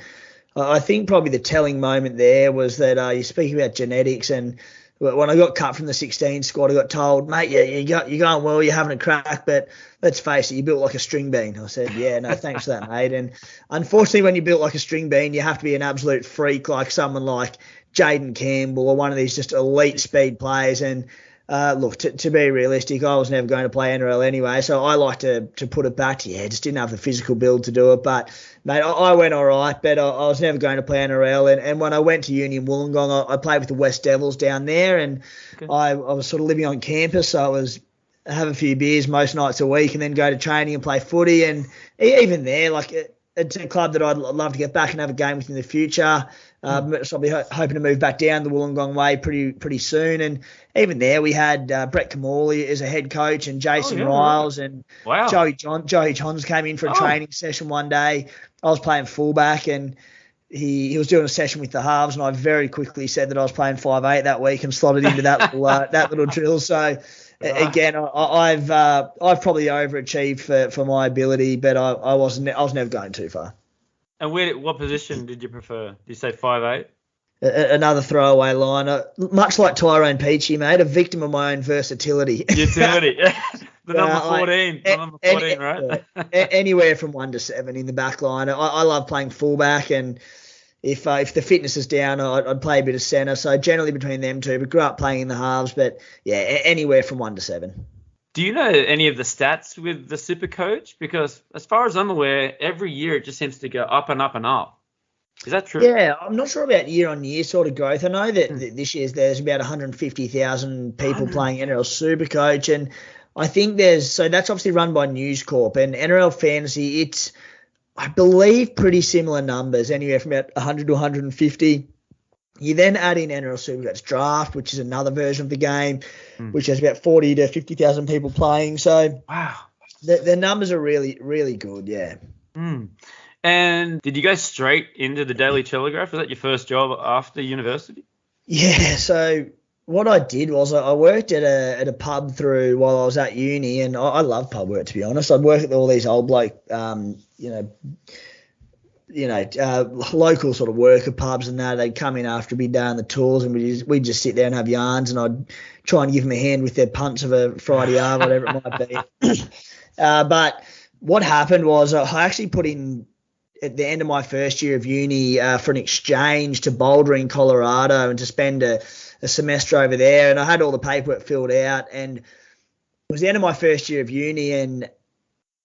I think probably the telling moment there was that you speak about genetics, and when I got cut from the 16 squad, I got told, mate, you're going well, you're having a crack, but let's face it, you built like a string bean. I said, yeah, no, thanks for that, mate. And unfortunately, when you built like a string bean, you have to be an absolute freak like someone like Jaden Campbell or one of these just elite speed players. And look, to be realistic, I was never going to play NRL anyway, so I like to put it back to, just didn't have the physical build to do it. But, mate, I went all right, but I was never going to play NRL. And when I went to uni in Wollongong, I played with the West Devils down there, and I was sort of living on campus, so I was have a few beers most nights a week and then go to training and play footy. And even there, like, it's a club that I'd love to get back and have a game with in the future. So I'll be hoping to move back down the Wollongong way pretty soon. And even there, we had Brett Kamali as a head coach and Jason Riles and Joey Johns came in for a training session one day. I was playing fullback and he was doing a session with the halves, and I very quickly said that I was playing 5'8" that week and slotted into that little drill. So again, I've probably overachieved for my ability, but I was never going too far. And what position did you prefer? Did you say 5'8"? Another throwaway line. Much like Tyrone Peachey, mate, a victim of my own versatility. Utility. The number 14. Number 14, right? Anywhere from 1 to 7 in the back line. I love playing fullback, and if the fitness is down, I'd play a bit of centre. So generally between them two, but grew up playing in the halves. But, anywhere from 1 to 7. Do you know any of the stats with the Super Coach? Because as far as I'm aware, every year it just seems to go up and up and up. Is that true? Yeah, I'm not sure about year-on-year sort of growth. I know that this year there's about 150,000 people playing NRL Super Coach, and I think that's obviously run by News Corp, and NRL Fantasy, I believe pretty similar numbers, anywhere from about 100 to 150. You then add in NRL Supercoach Draft, which is another version of the game, which has about 40 to 50,000 people playing. So wow, the numbers are really, really good, yeah. And did you go straight into the Daily Telegraph? Was that your first job after university? Yeah, so what I did was I worked at a pub while I was at uni, and I love pub work, to be honest. I'd work at all these old local sort of worker pubs and that. They'd come in after we'd done the tours, and we'd just sit there and have yarns, and I'd try and give them a hand with their punts of a Friday hour, whatever it might be. But what happened was I actually put in at the end of my first year of uni for an exchange to Bouldering, Colorado, and to spend a semester over there. And I had all the paperwork filled out, and it was the end of my first year of uni. And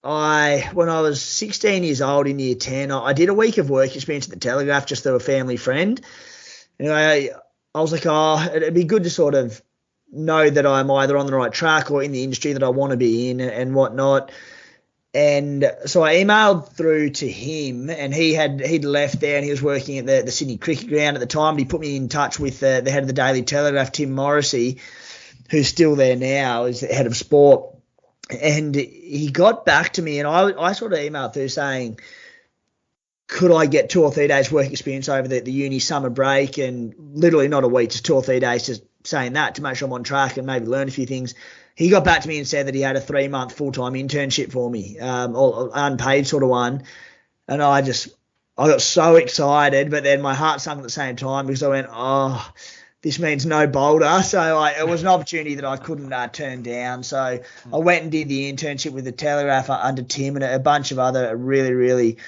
when I was 16 years old in year 10, I did a week of work experience at the Telegraph just through a family friend. And I was like, it'd be good to sort of know that I'm either on the right track or in the industry that I want to be in and whatnot. And so I emailed through to him, and he'd left there, and he was working at the Sydney Cricket Ground at the time. But he put me in touch with the head of the Daily Telegraph, Tim Morrissey, who's still there now, is the head of sport. And he got back to me, and I sort of emailed through saying, could I get 2 or 3 days work experience over the uni summer break? And literally not a week, just 2 or 3 days, just saying that to make sure I'm on track and maybe learn a few things. He got back to me and said that he had a 3-month full-time internship for me, unpaid sort of one. And I got so excited, but then my heart sunk at the same time because I went, this means no Boulder. So it was an opportunity that I couldn't turn down. So I went and did the internship with the Telegraph under Tim and a bunch of other really, really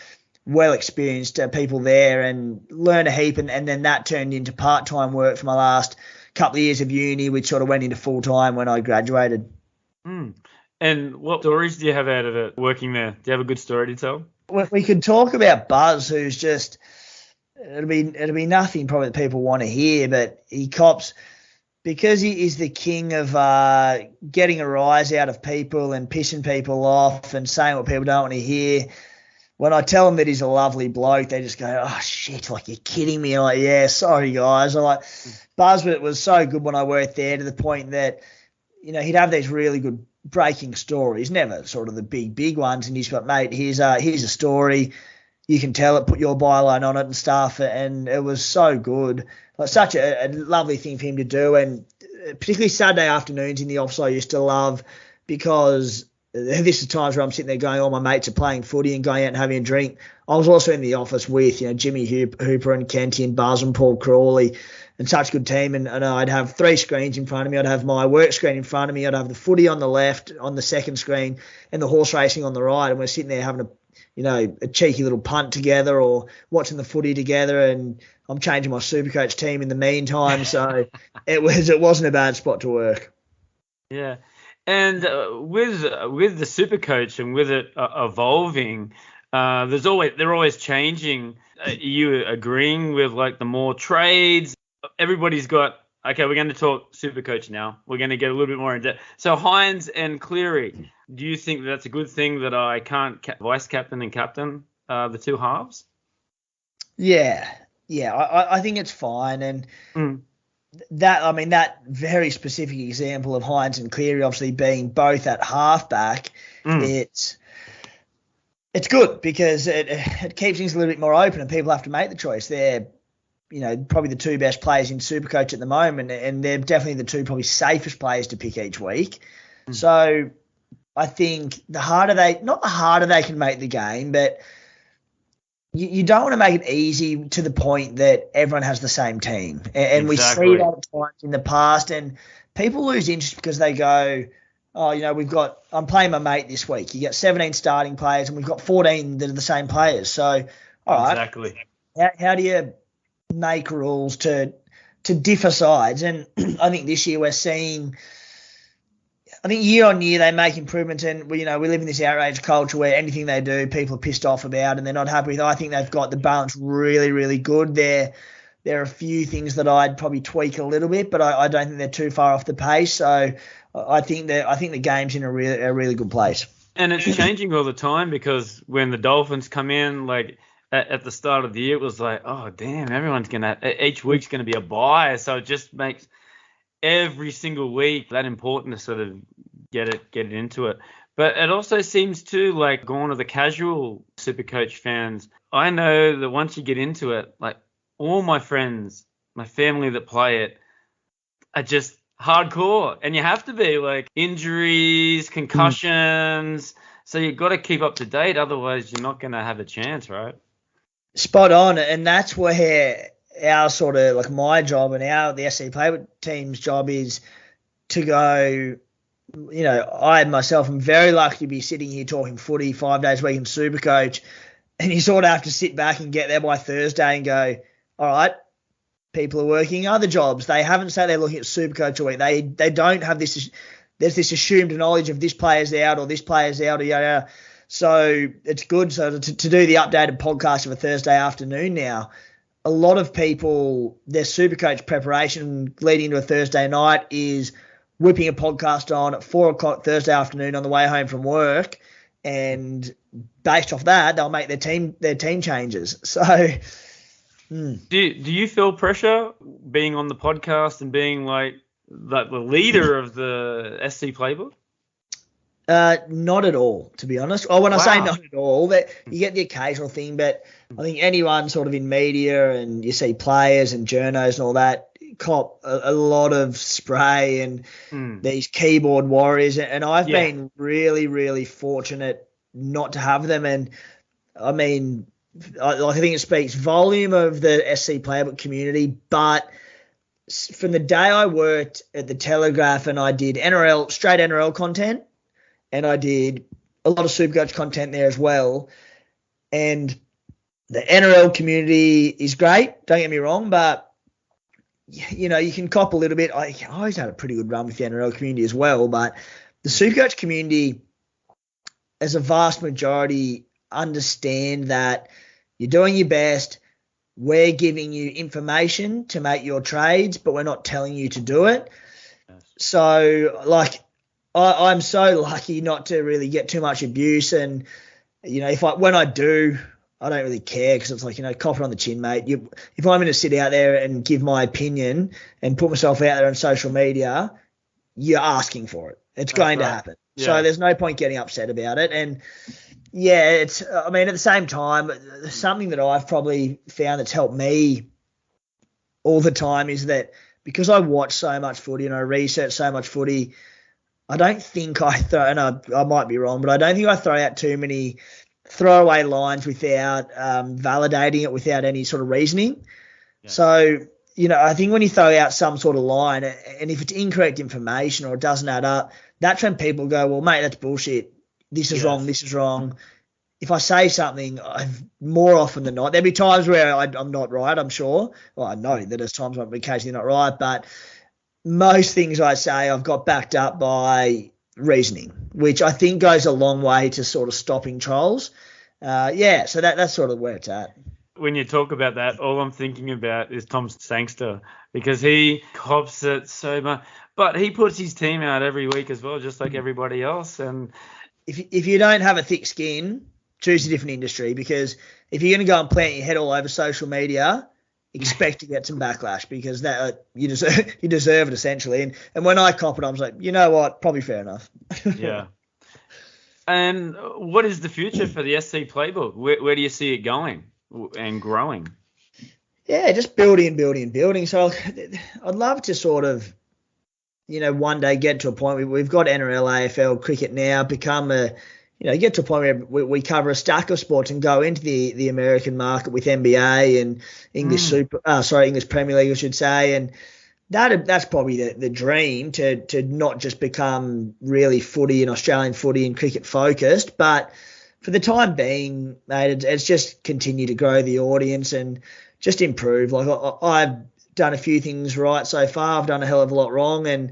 well-experienced people there, and learned a heap. And then that turned into part-time work for my last couple of years of uni, which sort of went into full-time when I graduated. And what stories do you have out of it working there? Do you have a good story to tell? We could talk about Buzz, who's just it'll be nothing probably that people want to hear, but he cops because he is the king of getting a rise out of people and pissing people off and saying what people don't want to hear. When I tell them that he's a lovely bloke, they just go, oh, shit, like, you're kidding me. I'm like, yeah, sorry, guys. I'm like, Buzz was so good when I worked there, to the point that, he'd have these really good breaking stories, never sort of the big ones. And he's got, mate, here's a story. You can tell it, put your byline on it and stuff. And it was so good. Like, such a lovely thing for him to do. And particularly Saturday afternoons in the office I used to love, because this is times where I'm sitting there going, all my mates are playing footy and going out and having a drink. I was also in the office with, Jimmy Hooper and Kenty and Buzz and Paul Crawley, and such a good team. And I'd have 3 screens in front of me. I'd have my work screen in front of me. I'd have the footy on the left on the second screen and the horse racing on the right. And we're sitting there having a cheeky little punt together or watching the footy together. And I'm changing my Supercoach team in the meantime. So it wasn't a bad spot to work. Yeah. And with the Supercoach and with it evolving, they're always changing. Are you agreeing with like the more trades? Everybody's got, okay, we're going to talk Supercoach now. We're going to get a little bit more in depth. So Hines and Cleary, do you think that's a good thing that I can't vice captain and captain the 2 halves? Yeah, I think it's fine. And that very specific example of Hines and Cleary obviously being both at halfback, it's good because it keeps things a little bit more open and people have to make the choice. They're, probably the 2 best players in Supercoach at the moment, and they're definitely the 2 probably safest players to pick each week. So I think not the harder they can make the game, but you don't want to make it easy to the point that everyone has the same team. And exactly. We see that at times in the past, and people lose interest because they go, I'm playing my mate this week. You got 17 starting players and we've got 14 that are the same players. So, all right. Exactly. How do you make rules to differ sides? And I think this year we're seeing, year on year they make improvements, and we live in this outrage culture where anything they do, people are pissed off about and they're not happy with. I think they've got the balance really, really good. There are a few things that I'd probably tweak a little bit, but I don't think they're too far off the pace. So I think the game's in a really good place. And it's changing all the time, because when the Dolphins come in, like at the start of the year, it was like, oh, damn, each week's going to be a bye. So it just makes every single week that important to sort of get it into it. But it also seems too, like, going to the casual Supercoach fans, I know that once you get into it, like, all my friends, my family that play it, are just hardcore. And you have to be, like, injuries, concussions. So you've got to keep up to date. Otherwise, you're not going to have a chance, right? Spot on. And that's where our sort of, like, my job and the SC Playbook team's job is to go. You know, I myself am very lucky to be sitting here talking footy 5 days a week in Supercoach, and you sort of have to sit back and get there by Thursday and go, all right, people are working other jobs. They haven't said they're looking at Supercoach a week. They don't have this. There's this assumed knowledge of this player's out or this player's out or yada. So it's good. So to do the updated podcast of a Thursday afternoon now, a lot of people, their Supercoach preparation leading into a Thursday night is whipping a podcast on at 4 o'clock Thursday afternoon on the way home from work, and based off that, they'll make their team changes. So, do you feel pressure being on the podcast and being like the leader of the SC Playbook? Not at all, to be honest. When I say not at all, that you get the occasional thing, but I think anyone sort of in media, and you see players and journos and all that, cop a lot of spray and these keyboard warriors, and I've been really, really fortunate not to have them. And I mean, I think it speaks volume of the SC Playbook community. But from the day I worked at the Telegraph and I did straight NRL content, and I did a lot of Supercoach content there as well, and the NRL community is great, don't get me wrong, but you know, you can cop a little bit. I always had a pretty good run with the NRL community as well, but the Supercoach community, as a vast majority, understand that you're doing your best. We're giving you information to make your trades, but we're not telling you to do it. Yes. So, like, I'm so lucky not to really get too much abuse, and you know, when I do, I don't really care, because it's like, you know, cop it on the chin, mate. If I'm going to sit out there and give my opinion and put myself out there on social media, you're asking for it. It's going to happen. Yeah. So there's no point getting upset about it. And yeah, I mean, at the same time, something that I've probably found that's helped me all the time is that because I watch so much footy and I research so much footy, I don't think I throw, and I might be wrong, but I don't think I throw out too many throwaway lines without validating it, without any sort of reasoning. Yeah. So, you know, I think when you throw out some sort of line, and if it's incorrect information or it doesn't add up, that's when people go, well, mate, that's bullshit. This is wrong. This is wrong. If I say something, more often than not, there'll be times where I'm not right, I'm sure. Well, I know that there's times when I'm occasionally not right, but most things I say I've got backed up by reasoning, which I think goes a long way to sort of stopping trolls. So that's sort of where it's at. When you talk about that, all I'm thinking about is Tom Sangster, because he cops it so much, but he puts his team out every week as well, just like everybody else. And if you don't have a thick skin, choose a different industry, because if you're going to go and plant your head all over social media, expect to get some backlash, because that you deserve it essentially. And when I cop it, I was like, you know what, probably fair enough. Yeah. And what is the future for the SC Playbook? Where do you see it going and growing? Yeah, just building. So I'd love to sort of, you know, one day get to a point where we've got NRL, AFL, cricket now, become get to a point where we cover a stack of sports and go into the American market with NBA and English English Premier League, I should say. And that's probably the dream, to not just become really footy and Australian footy and cricket focused, but for the time being, mate, it's just continue to grow the audience and just improve. Like I've done a few things right so far. I've done a hell of a lot wrong, and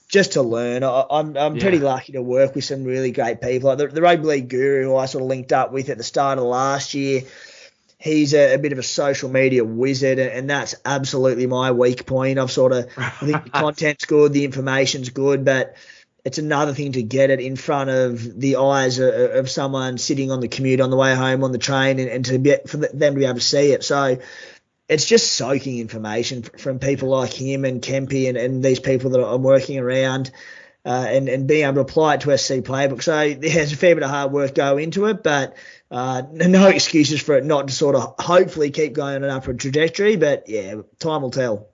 just to learn. I'm pretty lucky to work with some really great people. Like the Rugby League guru who I sort of linked up with at the start of last year, he's a bit of a social media wizard, and that's absolutely my weak point. I think the content's good, the information's good, but it's another thing to get it in front of the eyes of someone sitting on the commute on the way home on the train, and to be for them to be able to see it. So it's just soaking information from people like him and Kempy and these people that I'm working around, and being able to apply it to SC Playbook. So there's a fair bit of hard work go into it, but no excuses for it not to sort of hopefully keep going on an upward trajectory. But yeah, time will tell.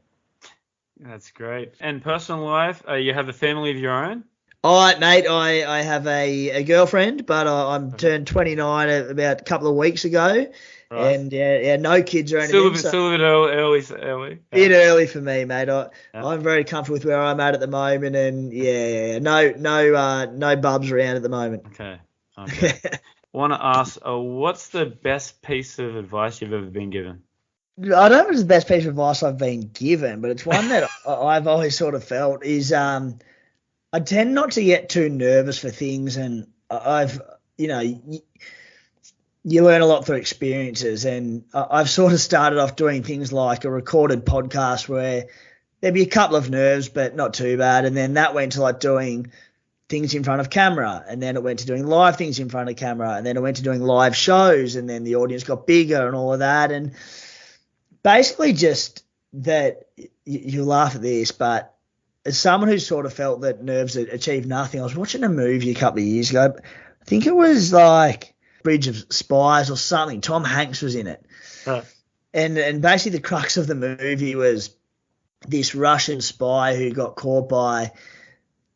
That's great. And personal life, you have a family of your own? All right, Nate, I have a girlfriend, but I'm turned 29 about a couple of weeks ago. Right. And yeah, no kids or anything. Still a bit early. Bit early for me, mate. I'm very comfortable with where I'm at the moment, and no bubs around at the moment. Okay. Want to ask, what's the best piece of advice you've ever been given? I don't know if it's the best piece of advice I've been given, but it's one that I've always sort of felt is I tend not to get too nervous for things, and you learn a lot through experiences, and I've sort of started off doing things like a recorded podcast where there'd be a couple of nerves, but not too bad, and then that went to like doing things in front of camera, and then it went to doing live things in front of camera, and then it went to doing live shows, and then the audience got bigger and all of that, and basically just that you laugh at this, but as someone who sort of felt that nerves achieve nothing, I was watching a movie a couple of years ago. I think it was like Bridge of Spies or something. Tom Hanks was in it. Huh. And basically the crux of the movie was this Russian spy who got caught by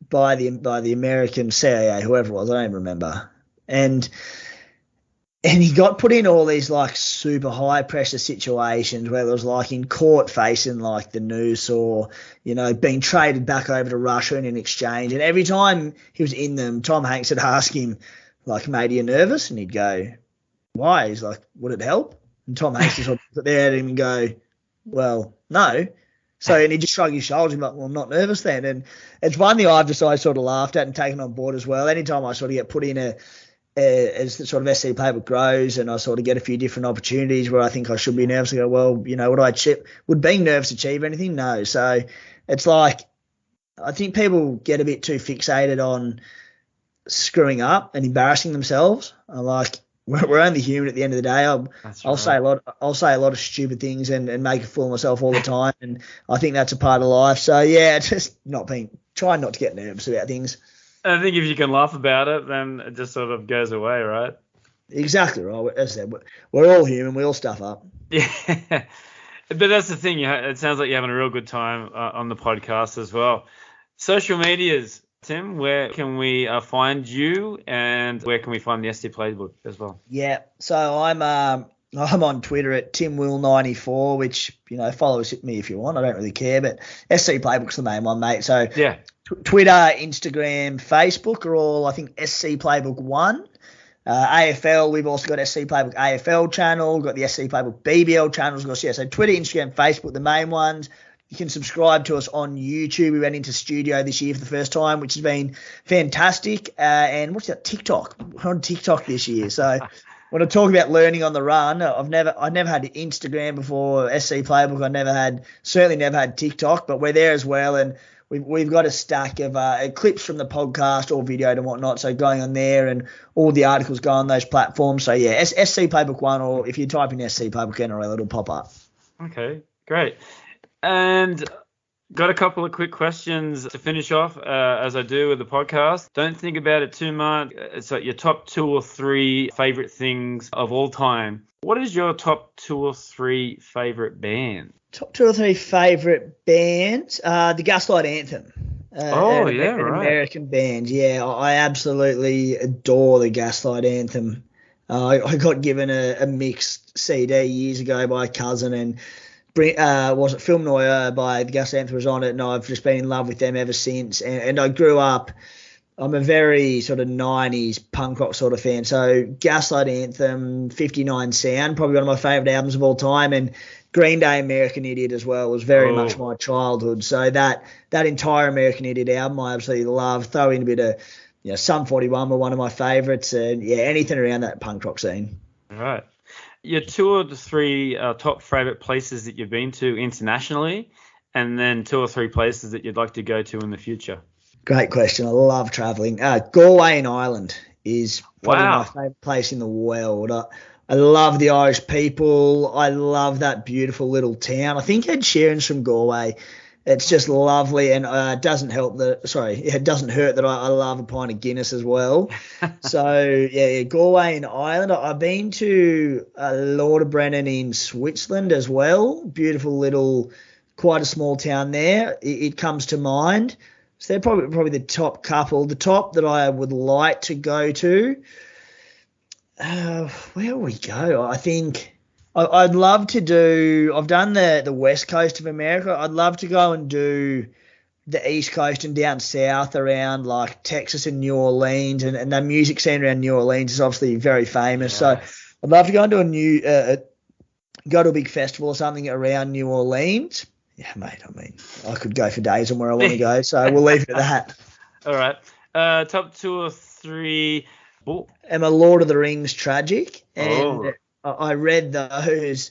the American CIA, whoever it was, I don't even remember. And he got put in all these like super high pressure situations where it was like in court facing like the noose, or, being traded back over to Russia in an exchange. And every time he was in them, Tom Hanks would ask him, like, mate, are you nervous? And he'd go, why? He's like, would it help? And Tom Hanks would sort of put there at him and go, well, no. So, and he'd just shrug his shoulders and be like, well, I'm not nervous then. And it's one thing I've decided sort of laughed at and taken on board as well. Anytime I sort of get put in as the sort of SC Playbook grows and I sort of get a few different opportunities where I think I should be nervous, I go, well, would being nervous achieve anything? No. So it's like, I think people get a bit too fixated on screwing up and embarrassing themselves. I'm like, we're only human at the end of the day. I'll say a lot of stupid things and make a fool of myself all the time. And I think that's a part of life. So yeah, just trying not to get nervous about things. I think if you can laugh about it, then it just sort of goes away, right? Exactly right. As I said, we're all human. We all stuff up. Yeah. But that's the thing. It sounds like you're having a real good time on the podcast as well. Social medias, Tim, where can we find you, and where can we find the SC Playbook as well? Yeah. So I'm on Twitter at TimWill94, which, follow me if you want. I don't really care, but SC Playbook's the main one, mate. So yeah. Twitter, Instagram, Facebook are all, I think, SC Playbook 1. AFL, we've also got SC Playbook AFL channel, we've got the SC Playbook BBL channels. So Twitter, Instagram, Facebook, the main ones. You can subscribe to us on YouTube. We went into studio this year for the first time, which has been fantastic. And what's that? TikTok. We're on TikTok this year. So when I talk about learning on the run, I never had Instagram before SC Playbook. Certainly never had TikTok, but we're there as well. And we've got a stack of clips from the podcast or video and whatnot. So going on there, and all the articles go on those platforms. So yeah, SC Playbook 1, or if you type in SC Playbook NRL, it'll pop up. Okay, great. And got a couple of quick questions to finish off, as I do with the podcast. Don't think about it too much. It's like your top 2 or 3 favorite things of all time. What is your top 2 or 3 favorite band? Top 2 or 3 favorite bands? The Gaslight Anthem. An American band. Yeah, I absolutely adore the Gaslight Anthem. I got given a mixed CD years ago by a cousin, and Film Noir by the Gaslight Anthem was on it, and I've just been in love with them ever since. And I grew up, I'm a very sort of 90s punk rock sort of fan. So Gaslight Anthem, 59 Sound, probably one of my favourite albums of all time, and Green Day, American Idiot as well was very much my childhood. So that entire American Idiot album I absolutely love. Throw in a bit of, Sum 41 were one of my favourites, and yeah, anything around that punk rock scene. All right. Your 2 or 3 top favourite places that you've been to internationally, and then 2 or 3 places that you'd like to go to in the future. Great question. I love travelling. Galway in Ireland is probably my Wow. favourite place in the world. I love the Irish people. I love that beautiful little town. I think Ed Sheeran's from Galway. It's just lovely, and it doesn't it doesn't hurt that I love a pint of Guinness as well. So yeah, Galway in Ireland. I've been to Lauterbrennan in Switzerland as well. Beautiful little, quite a small town there. It comes to mind. So they're probably the top couple. The top that I would like to go to. Where we go? I think I'd love to do. I've done the west coast of America. I'd love to go and do the east coast and down south around like Texas and New Orleans, and the music scene around New Orleans is obviously very famous. Yes. So I'd love to go and do go to a big festival or something around New Orleans. Yeah, mate. I mean, I could go for days on where I want to go, so we'll leave it at that. All right. Top 2 or 3 book. Am a Lord of the Rings tragic, and Oh. I read those.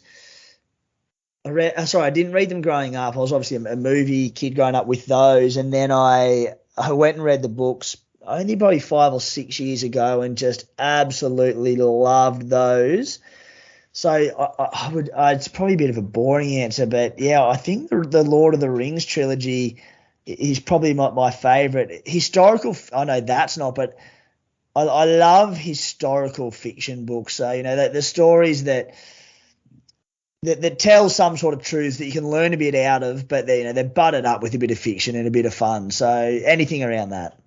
I didn't read them growing up. I was obviously a movie kid growing up with those, and then I went and read the books only probably 5 or 6 years ago, and just absolutely loved those. So it's probably a bit of a boring answer, but yeah, I think the Lord of the Rings trilogy is probably my favourite. Historical, I know that's not, but I love historical fiction books. So, the stories that tell some sort of truths that you can learn a bit out of, but they're buttered up with a bit of fiction and a bit of fun. So anything around that.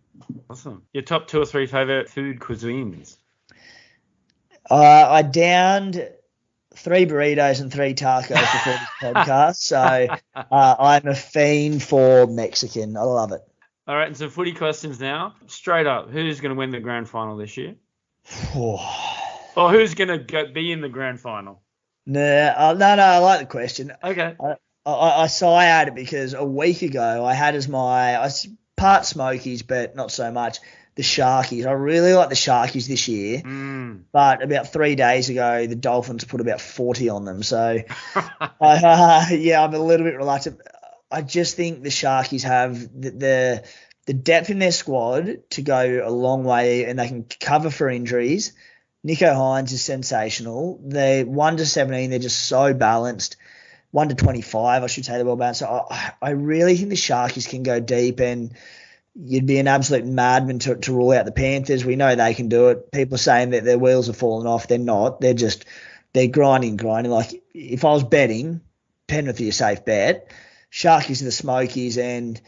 Awesome. Your top 2 or 3 favourite food cuisines? I downed 3 burritos and 3 tacos before this podcast. So I'm a fiend for Mexican. I love it. All right, and some footy questions now. Straight up, who's going to win the grand final this year? Or who's going to be in the grand final? No, I like the question. Okay. I sigh at it because a week ago I had as part Smokies, but not so much, the Sharkies. I really like the Sharkies this year, but about 3 days ago the Dolphins put about 40 on them. So, I'm a little bit reluctant. I just think the Sharkies have the depth in their squad to go a long way, and they can cover for injuries. Nico Hines is sensational. They 1-17, they're just so balanced. 1-25, I should say, they're well balanced. So I really think the Sharkies can go deep, and you'd be an absolute madman to rule out the Panthers. We know they can do it. People are saying that their wheels have fallen off. They're not. They're grinding. Like, if I was betting, Penrith are your safe bet. Sharkies are the Smokies, and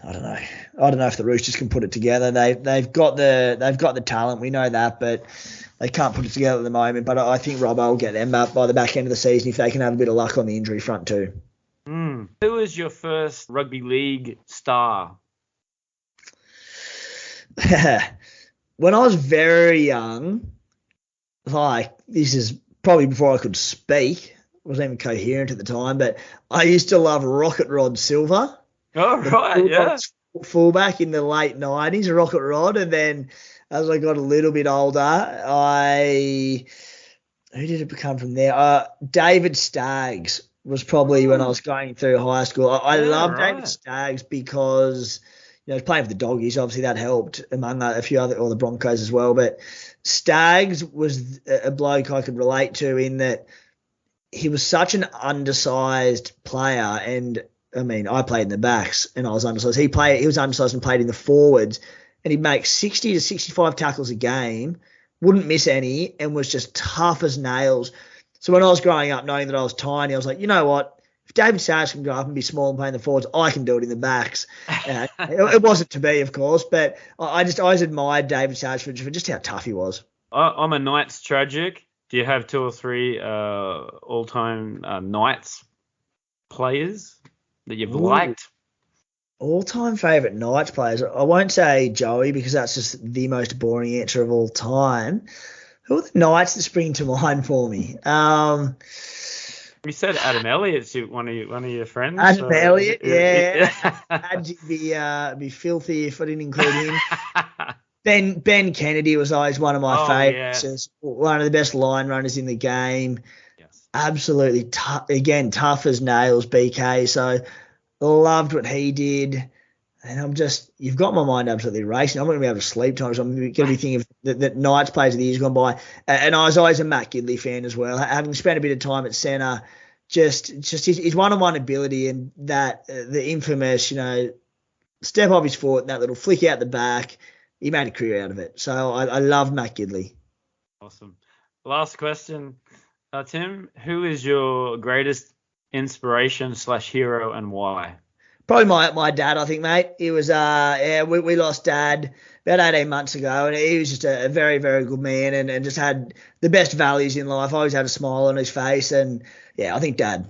I don't know if the Roosters can put it together. They've got the talent. We know that, but they can't put it together at the moment. But I think Robbo will get them up by the back end of the season if they can have a bit of luck on the injury front too. Who was your first rugby league star? When I was very young, like, this is probably before I could speak. I wasn't even coherent at the time, but I used to love Rocket Rod Silver. Oh, right, yeah. Fullback in the late 90s, Rocket Rod. And then as I got a little bit older, who did it become from there? David Staggs was probably when I was going through high school. I love David Staggs because, he was playing for the Doggies. Obviously that helped among a few other, or the Broncos as well. But Staggs was a bloke I could relate to in that he was such an undersized player, and I mean, I played in the backs and I was undersized. He was undersized and played in the forwards, and he'd make 60 to 65 tackles a game, wouldn't miss any, and was just tough as nails. So when I was growing up, knowing that I was tiny, I was like, you know what? If David Staggs can go up and be small and play in the forwards, I can do it in the backs. It wasn't to be, of course, but I always admired David Staggs for just how tough he was. I'm a Knights tragic. Do you have 2 or 3 all-time Knights players that you've liked? All-time favourite Knights players. I won't say Joey because that's just the most boring answer of all time. Who are the Knights that spring to mind for me? You said Adam Elliott's one of your friends. Adam Elliott, yeah. I'd be filthy if I didn't include him. Ben Kennedy was always one of my favourites. Yeah. One of the best line runners in the game. Yes. Absolutely tough as nails, BK. So loved what he did. And you've got my mind absolutely racing. I'm not going to be able to sleep tonight. So I'm going to be thinking of the Knights players of the years gone by. And I was always a Matt Gidley fan as well. Having spent a bit of time at centre, just his one-on-one ability and that, the infamous, step off his foot and that little flick out the back, he made a career out of it. So I love Matt Gidley. Awesome. Last question. Tim, who is your greatest inspiration / hero and why? Probably my dad, I think, mate. He was, we lost Dad about 18 months ago, and he was just a very, very good man and just had the best values in life. Always had a smile on his face, and I think Dad.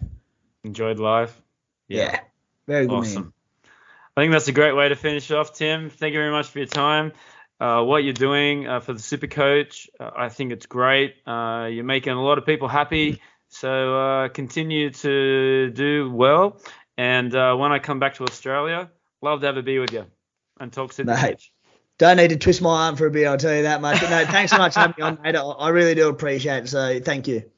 Enjoyed life? Yeah, very good awesome. Man. I think that's a great way to finish off, Tim. Thank you very much for your time. What you're doing for the Supercoach, I think it's great. You're making a lot of people happy, so continue to do well. And when I come back to Australia, love to have a beer with you and talk Supercoach. Don't need to twist my arm for a beer, I'll tell you that much. But no, thanks so much for having me on, mate. I really do appreciate it, so thank you.